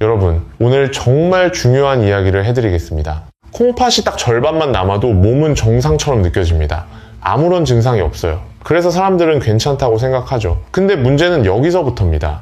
여러분, 오늘 정말 중요한 이야기를 해드리겠습니다. 콩팥이 딱 절반만 남아도 몸은 정상처럼 느껴집니다. 아무런 증상이 없어요. 그래서 사람들은 괜찮다고 생각하죠. 근데 문제는 여기서부터입니다.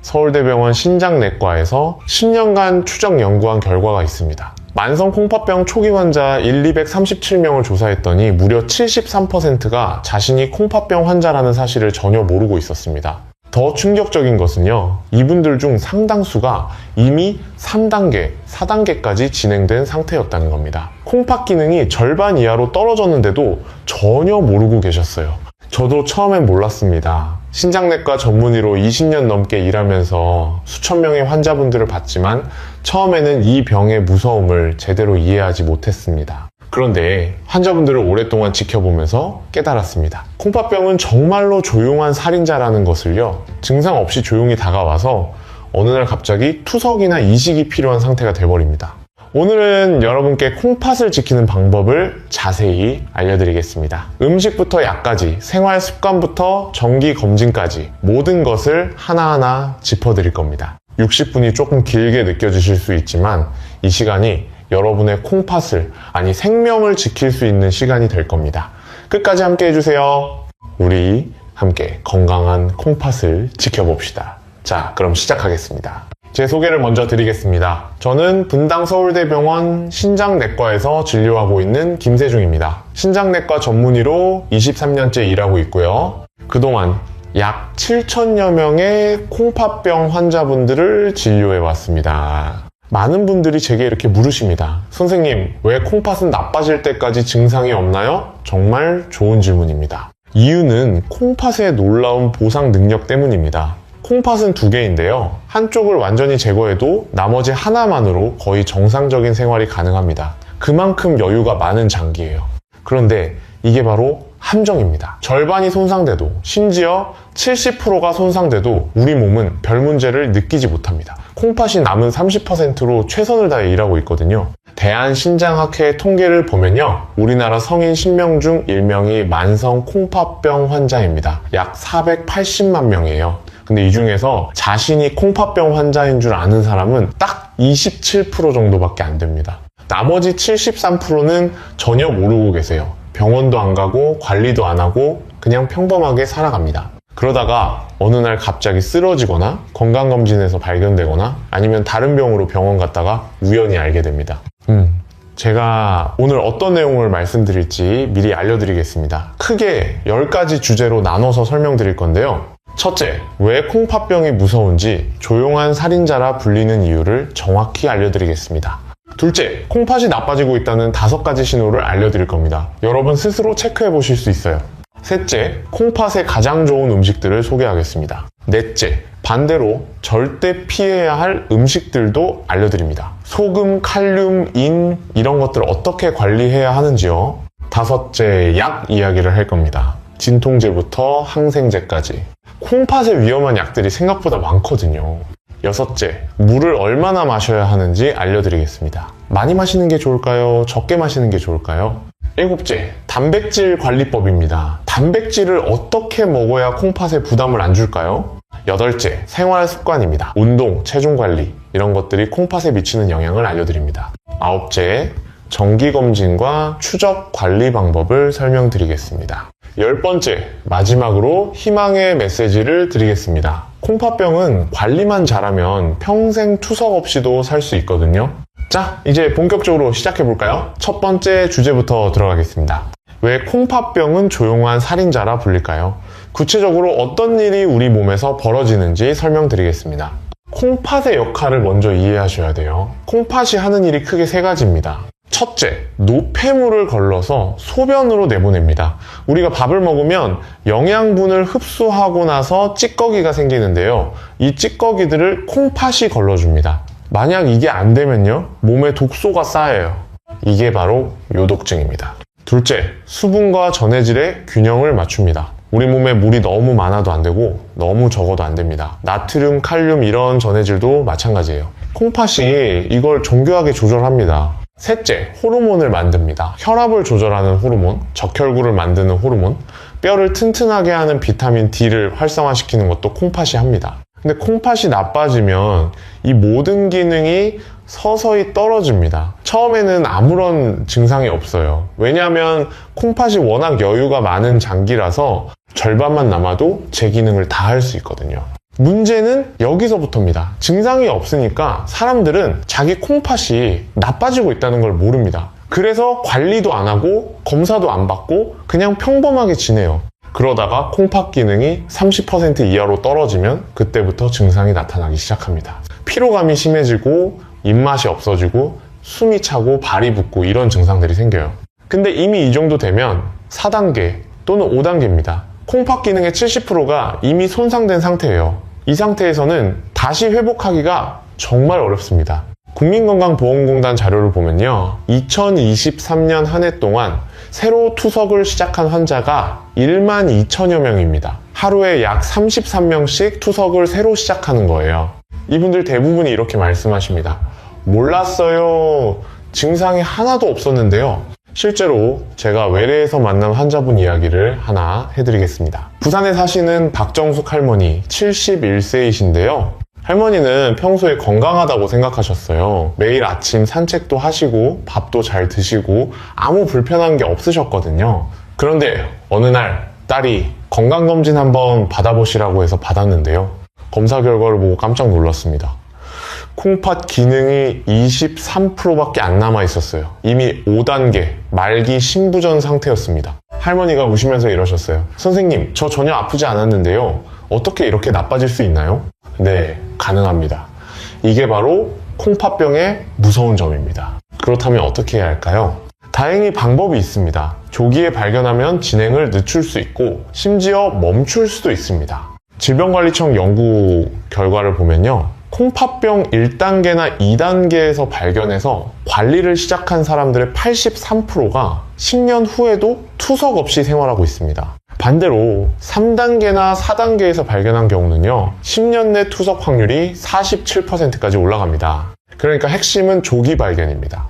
서울대병원 신장내과에서 10년간 추적 연구한 결과가 있습니다. 만성 콩팥병 초기 환자 237명을 조사했더니 무려 73%가 자신이 콩팥병 환자라는 사실을 전혀 모르고 있었습니다. 더 충격적인 것은요, 이분들 중 상당수가 이미 3단계, 4단계까지 진행된 상태였다는 겁니다. 콩팥 기능이 절반 이하로 떨어졌는데도 전혀 모르고 계셨어요. 저도 처음엔 몰랐습니다. 신장내과 전문의로 20년 넘게 일하면서 수천 명의 환자분들을 봤지만 처음에는 이 병의 무서움을 제대로 이해하지 못했습니다. 그런데 환자분들을 오랫동안 지켜보면서 깨달았습니다. 콩팥병은 정말로 조용한 살인자라는 것을요, 증상 없이 조용히 다가와서 어느 날 갑자기 투석이나 이식이 필요한 상태가 돼버립니다. 오늘은 여러분께 콩팥을 지키는 방법을 자세히 알려드리겠습니다. 음식부터 약까지, 생활 습관부터 정기 검진까지 모든 것을 하나하나 짚어드릴 겁니다. 60분이 조금 길게 느껴지실 수 있지만 이 시간이 여러분의 콩팥을, 아니 생명을 지킬 수 있는 시간이 될 겁니다. 끝까지 함께 해주세요. 우리 함께 건강한 콩팥을 지켜봅시다. 자, 그럼 시작하겠습니다. 제 소개를 먼저 드리겠습니다. 저는 분당 서울대병원 신장내과에서 진료하고 있는 김세중입니다. 신장내과 전문의로 23년째 일하고 있고요. 그동안 약 7천여 명의 콩팥병 환자분들을 진료해 왔습니다. 많은 분들이 제게 이렇게 물으십니다. 선생님, 왜 콩팥은 나빠질 때까지 증상이 없나요? 정말 좋은 질문입니다. 이유는 콩팥의 놀라운 보상 능력 때문입니다. 콩팥은 두 개인데요. 한쪽을 완전히 제거해도 나머지 하나만으로 거의 정상적인 생활이 가능합니다. 그만큼 여유가 많은 장기예요. 그런데 이게 바로 함정입니다. 절반이 손상돼도, 심지어 70%가 손상돼도 우리 몸은 별 문제를 느끼지 못합니다. 콩팥이 남은 30%로 최선을 다해 일하고 있거든요. 대한신장학회 통계를 보면요, 우리나라 성인 10명 중 1명이 만성 콩팥병 환자입니다. 약 480만 명이에요. 근데 이 중에서 자신이 콩팥병 환자인 줄 아는 사람은 딱 27% 정도밖에 안 됩니다. 나머지 73%는 전혀 모르고 계세요. 병원도 안 가고 관리도 안 하고 그냥 평범하게 살아갑니다. 그러다가 어느 날 갑자기 쓰러지거나 건강검진에서 발견되거나 아니면 다른 병으로 병원 갔다가 우연히 알게 됩니다. 제가 오늘 어떤 내용을 말씀드릴지 미리 알려드리겠습니다. 크게 10가지 주제로 나눠서 설명드릴 건데요. 첫째, 왜 콩팥병이 무서운지 조용한 살인자라 불리는 이유를 정확히 알려드리겠습니다. 둘째, 콩팥이 나빠지고 있다는 5가지 신호를 알려드릴 겁니다. 여러분 스스로 체크해 보실 수 있어요. 셋째, 콩팥에 가장 좋은 음식들을 소개하겠습니다. 넷째, 반대로 절대 피해야 할 음식들도 알려드립니다. 소금, 칼륨, 인 이런 것들을 어떻게 관리해야 하는지요. 다섯째, 약 이야기를 할 겁니다. 진통제부터 항생제까지. 콩팥에 위험한 약들이 생각보다 많거든요. 여섯째, 물을 얼마나 마셔야 하는지 알려드리겠습니다. 많이 마시는 게 좋을까요? 적게 마시는 게 좋을까요? 일곱째, 단백질 관리법입니다. 단백질을 어떻게 먹어야 콩팥에 부담을 안 줄까요? 여덟째, 생활 습관입니다. 운동, 체중 관리 이런 것들이 콩팥에 미치는 영향을 알려드립니다. 아홉째, 정기검진과 추적 관리 방법을 설명드리겠습니다. 10번째, 마지막으로 희망의 메시지를 드리겠습니다. 콩팥병은 관리만 잘하면 평생 투석 없이도 살 수 있거든요. 자, 이제 본격적으로 시작해볼까요? 첫 번째 주제부터 들어가겠습니다. 왜 콩팥병은 조용한 살인자라 불릴까요? 구체적으로 어떤 일이 우리 몸에서 벌어지는지 설명드리겠습니다. 콩팥의 역할을 먼저 이해하셔야 돼요. 콩팥이 하는 일이 크게 3가지입니다. 첫째, 노폐물을 걸러서 소변으로 내보냅니다. 우리가 밥을 먹으면 영양분을 흡수하고 나서 찌꺼기가 생기는데요. 이 찌꺼기들을 콩팥이 걸러줍니다. 만약 이게 안 되면요, 몸에 독소가 쌓여요. 이게 바로 요독증입니다. 둘째, 수분과 전해질의 균형을 맞춥니다. 우리 몸에 물이 너무 많아도 안 되고 너무 적어도 안 됩니다. 나트륨, 칼륨 이런 전해질도 마찬가지예요. 콩팥이 이걸 정교하게 조절합니다. 셋째, 호르몬을 만듭니다. 혈압을 조절하는 호르몬, 적혈구를 만드는 호르몬, 뼈를 튼튼하게 하는 비타민 D를 활성화시키는 것도 콩팥이 합니다. 근데 콩팥이 나빠지면 이 모든 기능이 서서히 떨어집니다. 처음에는 아무런 증상이 없어요. 왜냐하면 콩팥이 워낙 여유가 많은 장기라서 절반만 남아도 제 기능을 다 할 수 있거든요. 문제는 여기서부터입니다. 증상이 없으니까 사람들은 자기 콩팥이 나빠지고 있다는 걸 모릅니다. 그래서 관리도 안 하고 검사도 안 받고 그냥 평범하게 지내요. 그러다가 콩팥 기능이 30% 이하로 떨어지면 그때부터 증상이 나타나기 시작합니다. 피로감이 심해지고 입맛이 없어지고 숨이 차고 발이 붓고 이런 증상들이 생겨요. 근데 이미 이 정도 되면 4단계 또는 5단계입니다. 콩팥 기능의 70%가 이미 손상된 상태예요. 이 상태에서는 다시 회복하기가 정말 어렵습니다. 국민건강보험공단 자료를 보면요, 2023년 한 해 동안 새로 투석을 시작한 환자가 1만 2천여 명입니다. 하루에 약 33명씩 투석을 새로 시작하는 거예요. 이분들 대부분이 이렇게 말씀하십니다. 몰랐어요. 증상이 하나도 없었는데요. 실제로 제가 외래에서 만난 환자분 이야기를 하나 해드리겠습니다. 부산에 사시는 박정숙 할머니 71세이신데요. 할머니는 평소에 건강하다고 생각하셨어요. 매일 아침 산책도 하시고 밥도 잘 드시고 아무 불편한 게 없으셨거든요. 그런데 어느 날 딸이 건강검진 한번 받아보시라고 해서 받았는데요. 검사 결과를 보고 깜짝 놀랐습니다. 콩팥 기능이 23%밖에 안 남아 있었어요. 이미 5단계 말기 심부전 상태였습니다. 할머니가 우시면서 이러셨어요. 선생님, 저 전혀 아프지 않았는데요. 어떻게 이렇게 나빠질 수 있나요? 네, 가능합니다. 이게 바로 콩팥병의 무서운 점입니다. 그렇다면 어떻게 해야 할까요? 다행히 방법이 있습니다. 조기에 발견하면 진행을 늦출 수 있고 심지어 멈출 수도 있습니다. 질병관리청 연구 결과를 보면요, 콩팥병 1단계나 2단계에서 발견해서 관리를 시작한 사람들의 83%가 10년 후에도 투석 없이 생활하고 있습니다. 반대로 3단계나 4단계에서 발견한 경우는요, 10년 내 투석 확률이 47%까지 올라갑니다. 그러니까 핵심은 조기 발견입니다.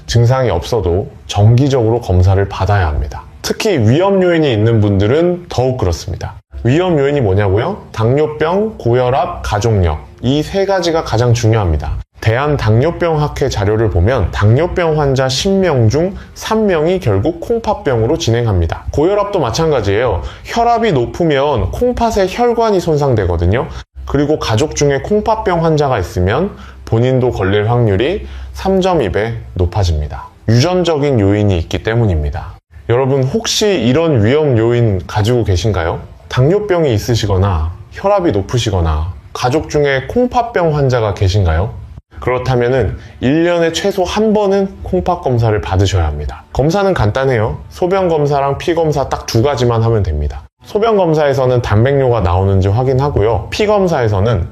증상이 없어도 정기적으로 검사를 받아야 합니다. 특히 위험 요인이 있는 분들은 더욱 그렇습니다. 위험 요인이 뭐냐고요? 당뇨병, 고혈압, 가족력, 이 세 가지가 가장 중요합니다. 대한당뇨병학회 자료를 보면 당뇨병 환자 10명 중 3명이 결국 콩팥병으로 진행합니다. 고혈압도 마찬가지예요. 혈압이 높으면 콩팥의 혈관이 손상되거든요. 그리고 가족 중에 콩팥병 환자가 있으면 본인도 걸릴 확률이 3.2배 높아집니다. 유전적인 요인이 있기 때문입니다. 여러분, 혹시 이런 위험 요인 가지고 계신가요? 당뇨병이 있으시거나 혈압이 높으시거나 가족 중에 콩팥병 환자가 계신가요? 그렇다면 1년에 최소 한 번은 콩팥 검사를 받으셔야 합니다. 검사는 간단해요. 소변 검사랑 피 검사 딱 2가지만 하면 됩니다. 소변 검사에서는 단백뇨가 나오는지 확인하고요. 피 검사에서는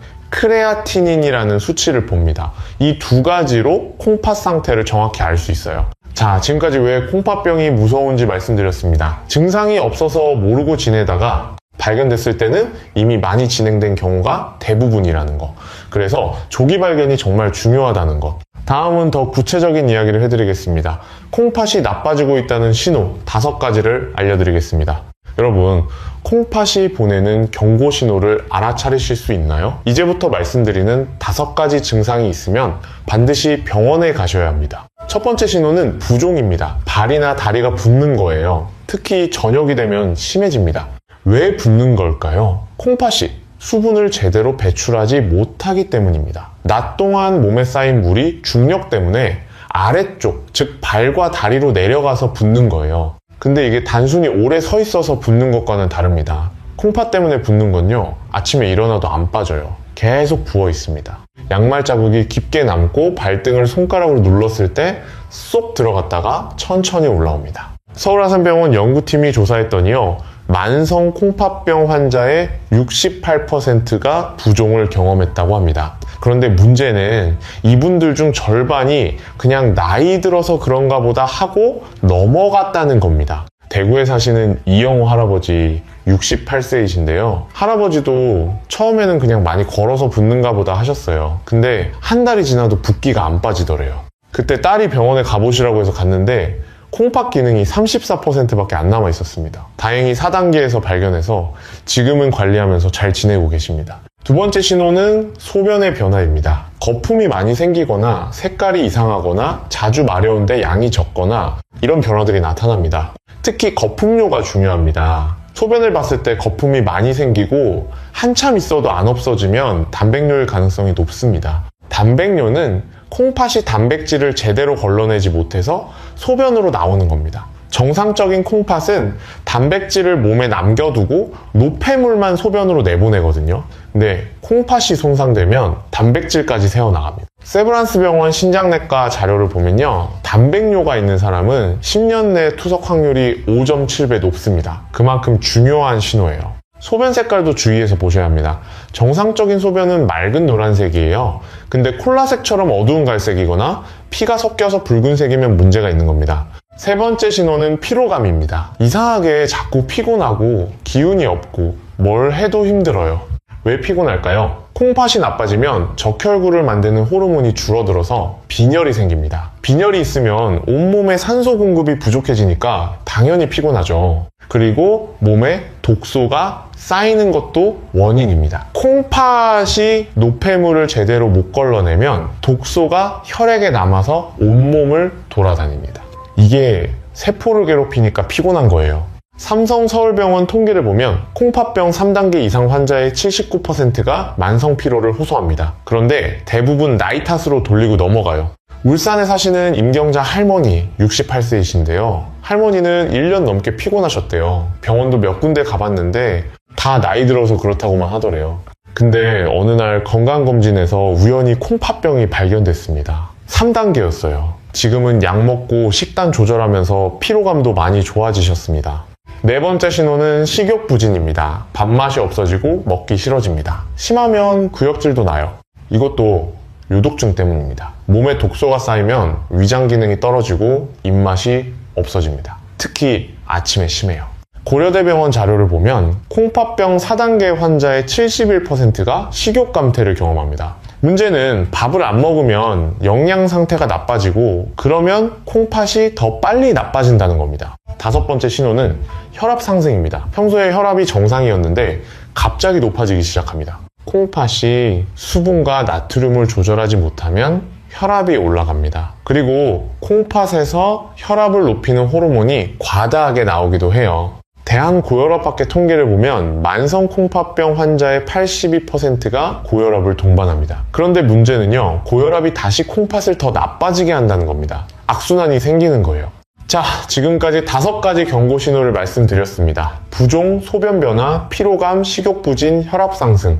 크레아티닌이라는 수치를 봅니다. 이 2가지로 콩팥 상태를 정확히 알 수 있어요. 자, 지금까지 왜 콩팥병이 무서운지 말씀드렸습니다. 증상이 없어서 모르고 지내다가 발견됐을 때는 이미 많이 진행된 경우가 대부분이라는 거. 그래서 조기 발견이 정말 중요하다는 거. 다음은 더 구체적인 이야기를 해드리겠습니다. 콩팥이 나빠지고 있다는 신호 5가지를 알려드리겠습니다. 여러분, 콩팥이 보내는 경고 신호를 알아차리실 수 있나요? 이제부터 말씀드리는 5가지 증상이 있으면 반드시 병원에 가셔야 합니다. 첫 번째 신호는 부종입니다. 발이나 다리가 붓는 거예요. 특히 저녁이 되면 심해집니다. 왜 붓는 걸까요? 콩팥이 수분을 제대로 배출하지 못하기 때문입니다. 낮 동안 몸에 쌓인 물이 중력 때문에 아래쪽, 즉 발과 다리로 내려가서 붓는 거예요. 근데 이게 단순히 오래 서 있어서 붓는 것과는 다릅니다. 콩팥 때문에 붓는 건요, 아침에 일어나도 안 빠져요. 계속 부어 있습니다. 양말 자국이 깊게 남고 발등을 손가락으로 눌렀을 때 쏙 들어갔다가 천천히 올라옵니다. 서울하산병원 연구팀이 조사했더니요, 만성 콩팥병 환자의 68%가 부종을 경험했다고 합니다. 그런데 문제는 이분들 중 절반이 그냥 나이 들어서 그런가 보다 하고 넘어갔다는 겁니다. 대구에 사시는 이영호 할아버지 68세이신데요. 할아버지도 처음에는 그냥 많이 걸어서 붓는가 보다 하셨어요. 근데 한 달이 지나도 붓기가 안 빠지더래요. 그때 딸이 병원에 가보시라고 해서 갔는데 콩팥 기능이 34%밖에 안 남아 있었습니다. 다행히 4단계에서 발견해서 지금은 관리하면서 잘 지내고 계십니다. 두 번째 신호는 소변의 변화입니다. 거품이 많이 생기거나 색깔이 이상하거나 자주 마려운데 양이 적거나 이런 변화들이 나타납니다. 특히 거품료가 중요합니다. 소변을 봤을 때 거품이 많이 생기고 한참 있어도 안 없어지면 단백뇨일 가능성이 높습니다. 단백뇨는 콩팥이 단백질을 제대로 걸러내지 못해서 소변으로 나오는 겁니다. 정상적인 콩팥은 단백질을 몸에 남겨두고 노폐물만 소변으로 내보내거든요. 근데 콩팥이 손상되면 단백질까지 새어나갑니다. 세브란스 병원 신장내과 자료를 보면요, 단백뇨가 있는 사람은 10년 내 투석 확률이 5.7배 높습니다. 그만큼 중요한 신호예요. 소변 색깔도 주의해서 보셔야 합니다. 정상적인 소변은 맑은 노란색이에요. 근데 콜라색처럼 어두운 갈색이거나 피가 섞여서 붉은색이면 문제가 있는 겁니다. 세 번째 신호는 피로감입니다. 이상하게 자꾸 피곤하고 기운이 없고 뭘 해도 힘들어요. 왜 피곤할까요? 콩팥이 나빠지면 적혈구를 만드는 호르몬이 줄어들어서 빈혈이 생깁니다. 빈혈이 있으면 온몸에 산소 공급이 부족해지니까 당연히 피곤하죠. 그리고 몸에 독소가 쌓이는 것도 원인입니다. 콩팥이 노폐물을 제대로 못 걸러내면 독소가 혈액에 남아서 온몸을 돌아다닙니다. 이게 세포를 괴롭히니까 피곤한 거예요. 삼성서울병원 통계를 보면 콩팥병 3단계 이상 환자의 79%가 만성 피로를 호소합니다. 그런데 대부분 나이 탓으로 돌리고 넘어가요. 울산에 사시는 임경자 할머니 68세이신데요. 할머니는 1년 넘게 피곤하셨대요. 병원도 몇 군데 가봤는데 다 나이 들어서 그렇다고만 하더래요. 근데 어느 날 건강검진에서 우연히 콩팥병이 발견됐습니다. 3단계였어요. 지금은 약 먹고 식단 조절하면서 피로감도 많이 좋아지셨습니다. 네 번째 신호는 식욕부진입니다. 밥맛이 없어지고 먹기 싫어집니다. 심하면 구역질도 나요. 이것도 요독증 때문입니다. 몸에 독소가 쌓이면 위장 기능이 떨어지고 입맛이 없어집니다. 특히 아침에 심해요. 고려대병원 자료를 보면 콩팥병 4단계 환자의 71%가 식욕감퇴를 경험합니다. 문제는 밥을 안 먹으면 영양 상태가 나빠지고 그러면 콩팥이 더 빨리 나빠진다는 겁니다. 다섯 번째 신호는 혈압 상승입니다. 평소에 혈압이 정상이었는데 갑자기 높아지기 시작합니다. 콩팥이 수분과 나트륨을 조절하지 못하면 혈압이 올라갑니다. 그리고 콩팥에서 혈압을 높이는 호르몬이 과다하게 나오기도 해요. 대한고혈압학회 통계를 보면 만성 콩팥병 환자의 82%가 고혈압을 동반합니다. 그런데 문제는요, 고혈압이 다시 콩팥을 더 나빠지게 한다는 겁니다. 악순환이 생기는 거예요. 자, 지금까지 5가지 경고 신호를 말씀드렸습니다. 부종, 소변 변화, 피로감, 식욕부진, 혈압 상승.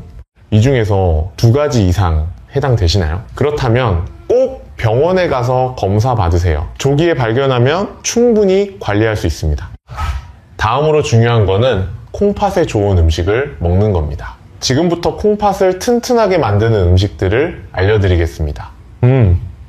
이 중에서 2가지 이상 해당되시나요? 그렇다면 꼭 병원에 가서 검사 받으세요. 조기에 발견하면 충분히 관리할 수 있습니다. 다음으로 중요한 거는 콩팥에 좋은 음식을 먹는 겁니다. 지금부터 콩팥을 튼튼하게 만드는 음식들을 알려드리겠습니다.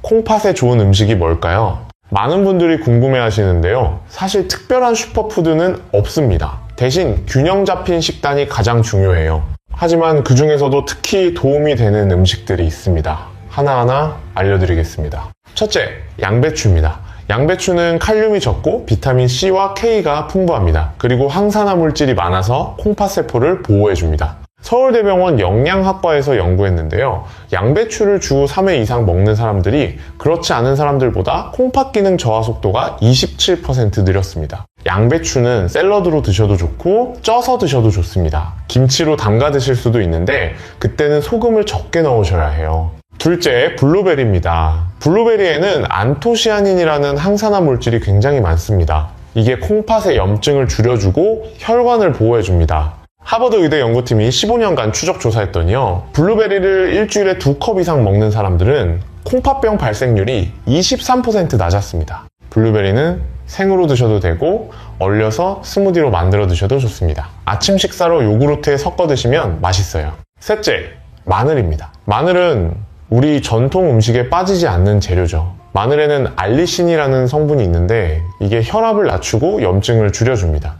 콩팥에 좋은 음식이 뭘까요? 많은 분들이 궁금해 하시는데요. 사실 특별한 슈퍼푸드는 없습니다. 대신 균형 잡힌 식단이 가장 중요해요. 하지만 그 중에서도 특히 도움이 되는 음식들이 있습니다. 하나하나 알려드리겠습니다. 첫째, 양배추입니다. 양배추는 칼륨이 적고 비타민 C와 K가 풍부합니다. 그리고 항산화 물질이 많아서 콩팥세포를 보호해줍니다. 서울대병원 영양학과에서 연구했는데요. 양배추를 주 3회 이상 먹는 사람들이 그렇지 않은 사람들보다 콩팥 기능 저하 속도가 27% 느렸습니다. 양배추는 샐러드로 드셔도 좋고 쪄서 드셔도 좋습니다. 김치로 담가 드실 수도 있는데 그때는 소금을 적게 넣으셔야 해요. 둘째, 블루베리입니다. 블루베리에는 안토시아닌이라는 항산화 물질이 굉장히 많습니다. 이게 콩팥의 염증을 줄여주고 혈관을 보호해줍니다. 하버드 의대 연구팀이 15년간 추적 조사했더니요, 블루베리를 일주일에 2컵 이상 먹는 사람들은 콩팥병 발생률이 23% 낮았습니다. 블루베리는 생으로 드셔도 되고 얼려서 스무디로 만들어 드셔도 좋습니다. 아침 식사로 요구르트에 섞어 드시면 맛있어요. 셋째, 마늘입니다. 마늘은 우리 전통 음식에 빠지지 않는 재료죠. 마늘에는 알리신이라는 성분이 있는데 이게 혈압을 낮추고 염증을 줄여줍니다.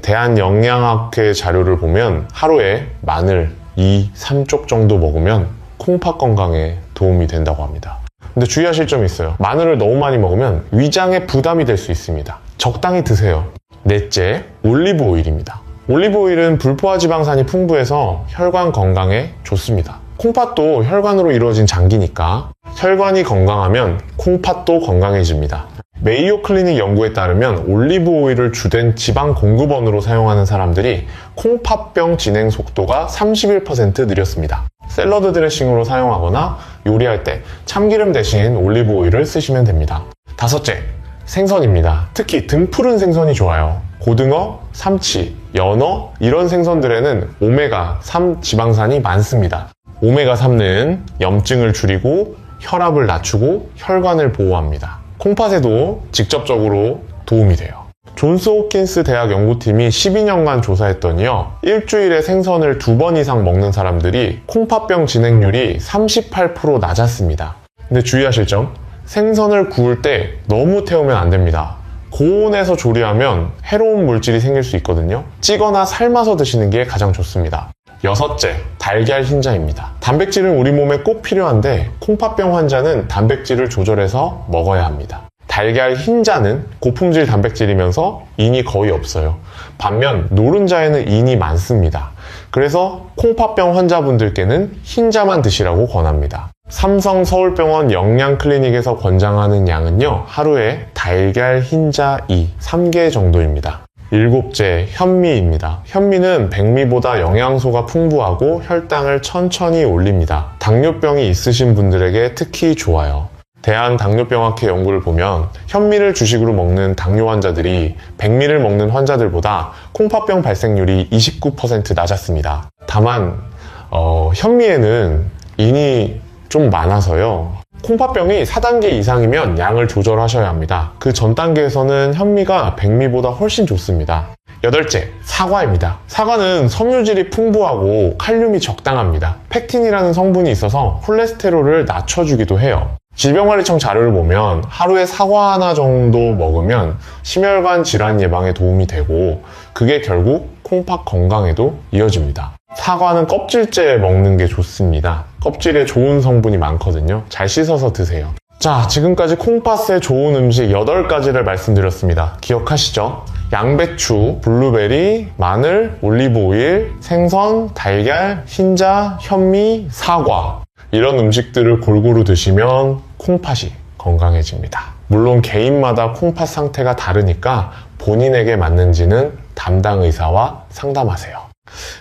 대한영양학회 자료를 보면 하루에 마늘 3쪽 정도 먹으면 콩팥 건강에 도움이 된다고 합니다. 근데 주의하실 점이 있어요. 마늘을 너무 많이 먹으면 위장에 부담이 될 수 있습니다. 적당히 드세요. 넷째, 올리브 오일입니다. 올리브 오일은 불포화 지방산이 풍부해서 혈관 건강에 좋습니다. 콩팥도 혈관으로 이루어진 장기니까 혈관이 건강하면 콩팥도 건강해집니다. 메이오 클리닉 연구에 따르면 올리브 오일을 주된 지방 공급원으로 사용하는 사람들이 콩팥병 진행 속도가 31% 느렸습니다. 샐러드 드레싱으로 사용하거나 요리할 때 참기름 대신 올리브 오일을 쓰시면 됩니다. 다섯째, 생선입니다. 특히 등푸른 생선이 좋아요. 고등어, 삼치, 연어 이런 생선들에는 오메가3 지방산이 많습니다. 오메가3는 염증을 줄이고 혈압을 낮추고 혈관을 보호합니다. 콩팥에도 직접적으로 도움이 돼요. 존스 홉킨스 대학 연구팀이 12년간 조사했더니요, 일주일에 생선을 2번 이상 먹는 사람들이 콩팥병 진행률이 38% 낮았습니다. 근데 주의하실 점, 생선을 구울 때 너무 태우면 안 됩니다. 고온에서 조리하면 해로운 물질이 생길 수 있거든요. 찌거나 삶아서 드시는 게 가장 좋습니다. 여섯째, 달걀 흰자입니다. 단백질은 우리 몸에 꼭 필요한데 콩팥병 환자는 단백질을 조절해서 먹어야 합니다. 달걀 흰자는 고품질 단백질이면서 인이 거의 없어요. 반면 노른자에는 인이 많습니다. 그래서 콩팥병 환자분들께는 흰자만 드시라고 권합니다. 삼성 서울병원 영양클리닉에서 권장하는 양은요, 하루에 달걀 흰자 3개 정도입니다. 일곱째, 현미입니다. 현미는 백미보다 영양소가 풍부하고 혈당을 천천히 올립니다. 당뇨병이 있으신 분들에게 특히 좋아요. 대한당뇨병학회 연구를 보면 현미를 주식으로 먹는 당뇨 환자들이 백미를 먹는 환자들보다 콩팥병 발생률이 29% 낮았습니다. 다만 현미에는 인이 좀 많아서요, 콩팥병이 4단계 이상이면 양을 조절하셔야 합니다. 그 전 단계에서는 현미가 백미보다 훨씬 좋습니다. 여덟째, 사과입니다. 사과는 섬유질이 풍부하고 칼륨이 적당합니다. 펙틴이라는 성분이 있어서 콜레스테롤을 낮춰주기도 해요. 질병관리청 자료를 보면 하루에 사과 하나 정도 먹으면 심혈관 질환 예방에 도움이 되고 그게 결국 콩팥 건강에도 이어집니다. 사과는 껍질째 먹는 게 좋습니다. 껍질에 좋은 성분이 많거든요. 잘 씻어서 드세요. 자, 지금까지 콩팥에 좋은 음식 8가지를 말씀드렸습니다. 기억하시죠? 양배추, 블루베리, 마늘, 올리브오일, 생선, 달걀, 흰자, 현미, 사과 이런 음식들을 골고루 드시면 콩팥이 건강해집니다. 물론 개인마다 콩팥 상태가 다르니까 본인에게 맞는지는 담당 의사와 상담하세요.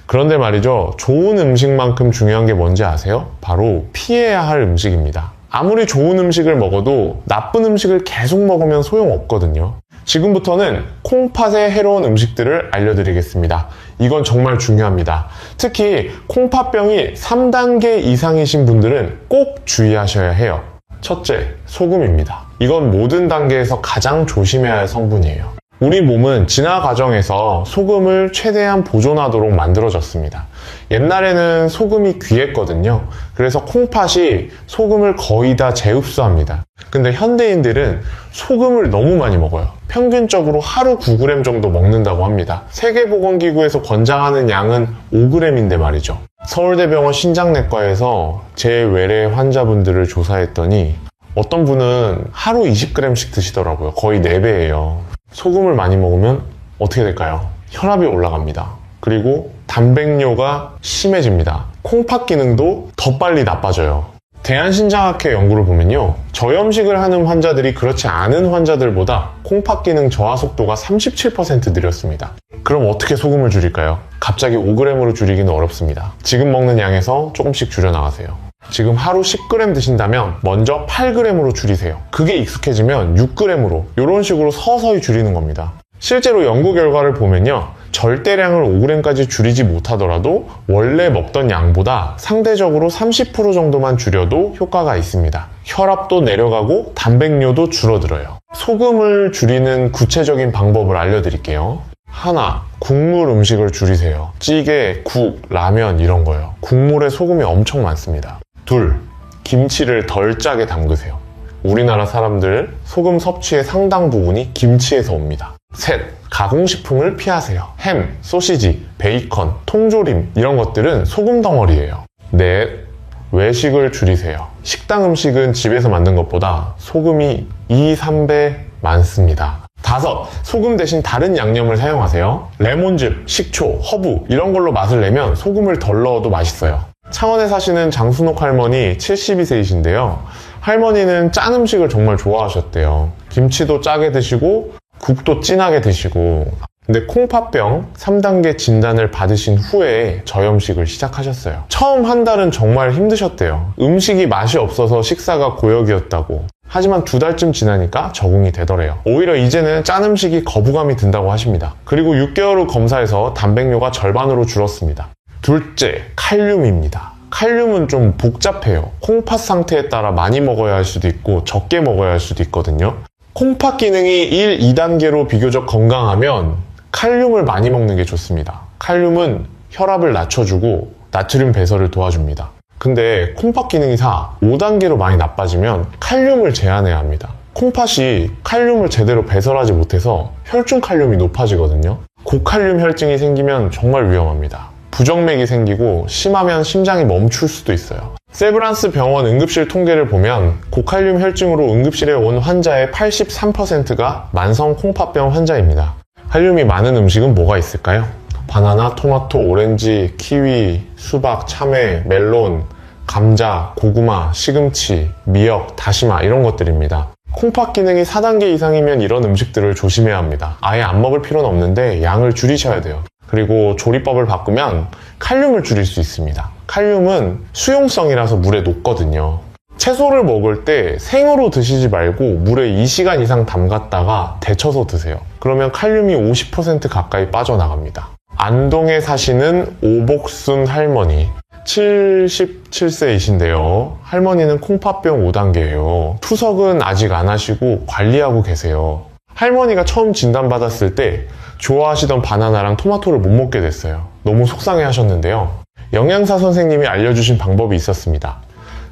그런데 말이죠, 좋은 음식만큼 중요한 게 뭔지 아세요? 바로 피해야 할 음식입니다. 아무리 좋은 음식을 먹어도 나쁜 음식을 계속 먹으면 소용없거든요. 지금부터는 콩팥에 해로운 음식들을 알려드리겠습니다. 이건 정말 중요합니다. 특히 콩팥병이 3단계 이상이신 분들은 꼭 주의하셔야 해요. 첫째, 소금입니다. 이건 모든 단계에서 가장 조심해야 할 성분이에요. 우리 몸은 진화 과정에서 소금을 최대한 보존하도록 만들어졌습니다. 옛날에는 소금이 귀했거든요. 그래서 콩팥이 소금을 거의 다 재흡수합니다. 근데 현대인들은 소금을 너무 많이 먹어요. 평균적으로 하루 9g 정도 먹는다고 합니다. 세계보건기구에서 권장하는 양은 5g인데 말이죠. 서울대병원 신장내과에서 제 외래 환자분들을 조사했더니 어떤 분은 하루 20g씩 드시더라고요. 거의 4배예요. 소금을 많이 먹으면 어떻게 될까요? 혈압이 올라갑니다. 그리고 단백뇨가 심해집니다. 콩팥 기능도 더 빨리 나빠져요. 대한신장학회 연구를 보면요, 저염식을 하는 환자들이 그렇지 않은 환자들보다 콩팥 기능 저하 속도가 37% 느렸습니다. 그럼 어떻게 소금을 줄일까요? 갑자기 5g으로 줄이기는 어렵습니다. 지금 먹는 양에서 조금씩 줄여나가세요. 지금 하루 10g 드신다면 먼저 8g으로 줄이세요. 그게 익숙해지면 6g으로 이런 식으로 서서히 줄이는 겁니다. 실제로 연구 결과를 보면요, 절대량을 5g까지 줄이지 못하더라도 원래 먹던 양보다 상대적으로 30% 정도만 줄여도 효과가 있습니다. 혈압도 내려가고 단백뇨도 줄어들어요. 소금을 줄이는 구체적인 방법을 알려드릴게요. 하나, 국물 음식을 줄이세요. 찌개, 국, 라면 이런 거요. 국물에 소금이 엄청 많습니다. 둘, 김치를 덜 짜게 담그세요. 우리나라 사람들 소금 섭취의 상당 부분이 김치에서 옵니다. 셋, 가공식품을 피하세요. 햄, 소시지, 베이컨, 통조림 이런 것들은 소금 덩어리예요. 넷, 외식을 줄이세요. 식당 음식은 집에서 만든 것보다 소금이 2, 3배 많습니다. 5. 소금 대신 다른 양념을 사용하세요. 레몬즙, 식초, 허브 이런 걸로 맛을 내면 소금을 덜 넣어도 맛있어요. 창원에 사시는 장순옥 할머니 72세이신데요. 할머니는 짠 음식을 정말 좋아하셨대요. 김치도 짜게 드시고 국도 진하게 드시고. 근데 콩팥병 3단계 진단을 받으신 후에 저염식을 시작하셨어요. 처음 한 달은 정말 힘드셨대요. 음식이 맛이 없어서 식사가 고역이었다고. 하지만 2달쯤 지나니까 적응이 되더래요. 오히려 이제는 짠 음식이 거부감이 든다고 하십니다. 그리고 6개월 후 검사에서 단백뇨가 절반으로 줄었습니다. 둘째, 칼륨입니다. 칼륨은 좀 복잡해요. 콩팥 상태에 따라 많이 먹어야 할 수도 있고 적게 먹어야 할 수도 있거든요. 콩팥 기능이 1, 2단계로 비교적 건강하면 칼륨을 많이 먹는 게 좋습니다. 칼륨은 혈압을 낮춰주고 나트륨 배설을 도와줍니다. 근데 콩팥 기능이 4, 5단계로 많이 나빠지면 칼륨을 제한해야 합니다. 콩팥이 칼륨을 제대로 배설하지 못해서 혈중 칼륨이 높아지거든요. 고칼륨 혈증이 생기면 정말 위험합니다. 부정맥이 생기고 심하면 심장이 멈출 수도 있어요. 세브란스 병원 응급실 통계를 보면 고칼륨 혈증으로 응급실에 온 환자의 83%가 만성 콩팥병 환자입니다. 칼륨이 많은 음식은 뭐가 있을까요? 바나나, 토마토, 오렌지, 키위, 수박, 참외, 멜론, 감자, 고구마, 시금치, 미역, 다시마 이런 것들입니다. 콩팥 기능이 4단계 이상이면 이런 음식들을 조심해야 합니다. 아예 안 먹을 필요는 없는데 양을 줄이셔야 돼요. 그리고 조리법을 바꾸면 칼륨을 줄일 수 있습니다. 칼륨은 수용성이라서 물에 녹거든요. 채소를 먹을 때 생으로 드시지 말고 물에 2시간 이상 담갔다가 데쳐서 드세요. 그러면 칼륨이 50% 가까이 빠져나갑니다. 안동에 사시는 오복순 할머니 77세이신데요. 할머니는 콩팥병 5단계예요. 투석은 아직 안 하시고 관리하고 계세요. 할머니가 처음 진단받았을 때 좋아하시던 바나나랑 토마토를 못 먹게 됐어요. 너무 속상해 하셨는데요. 영양사 선생님이 알려주신 방법이 있었습니다.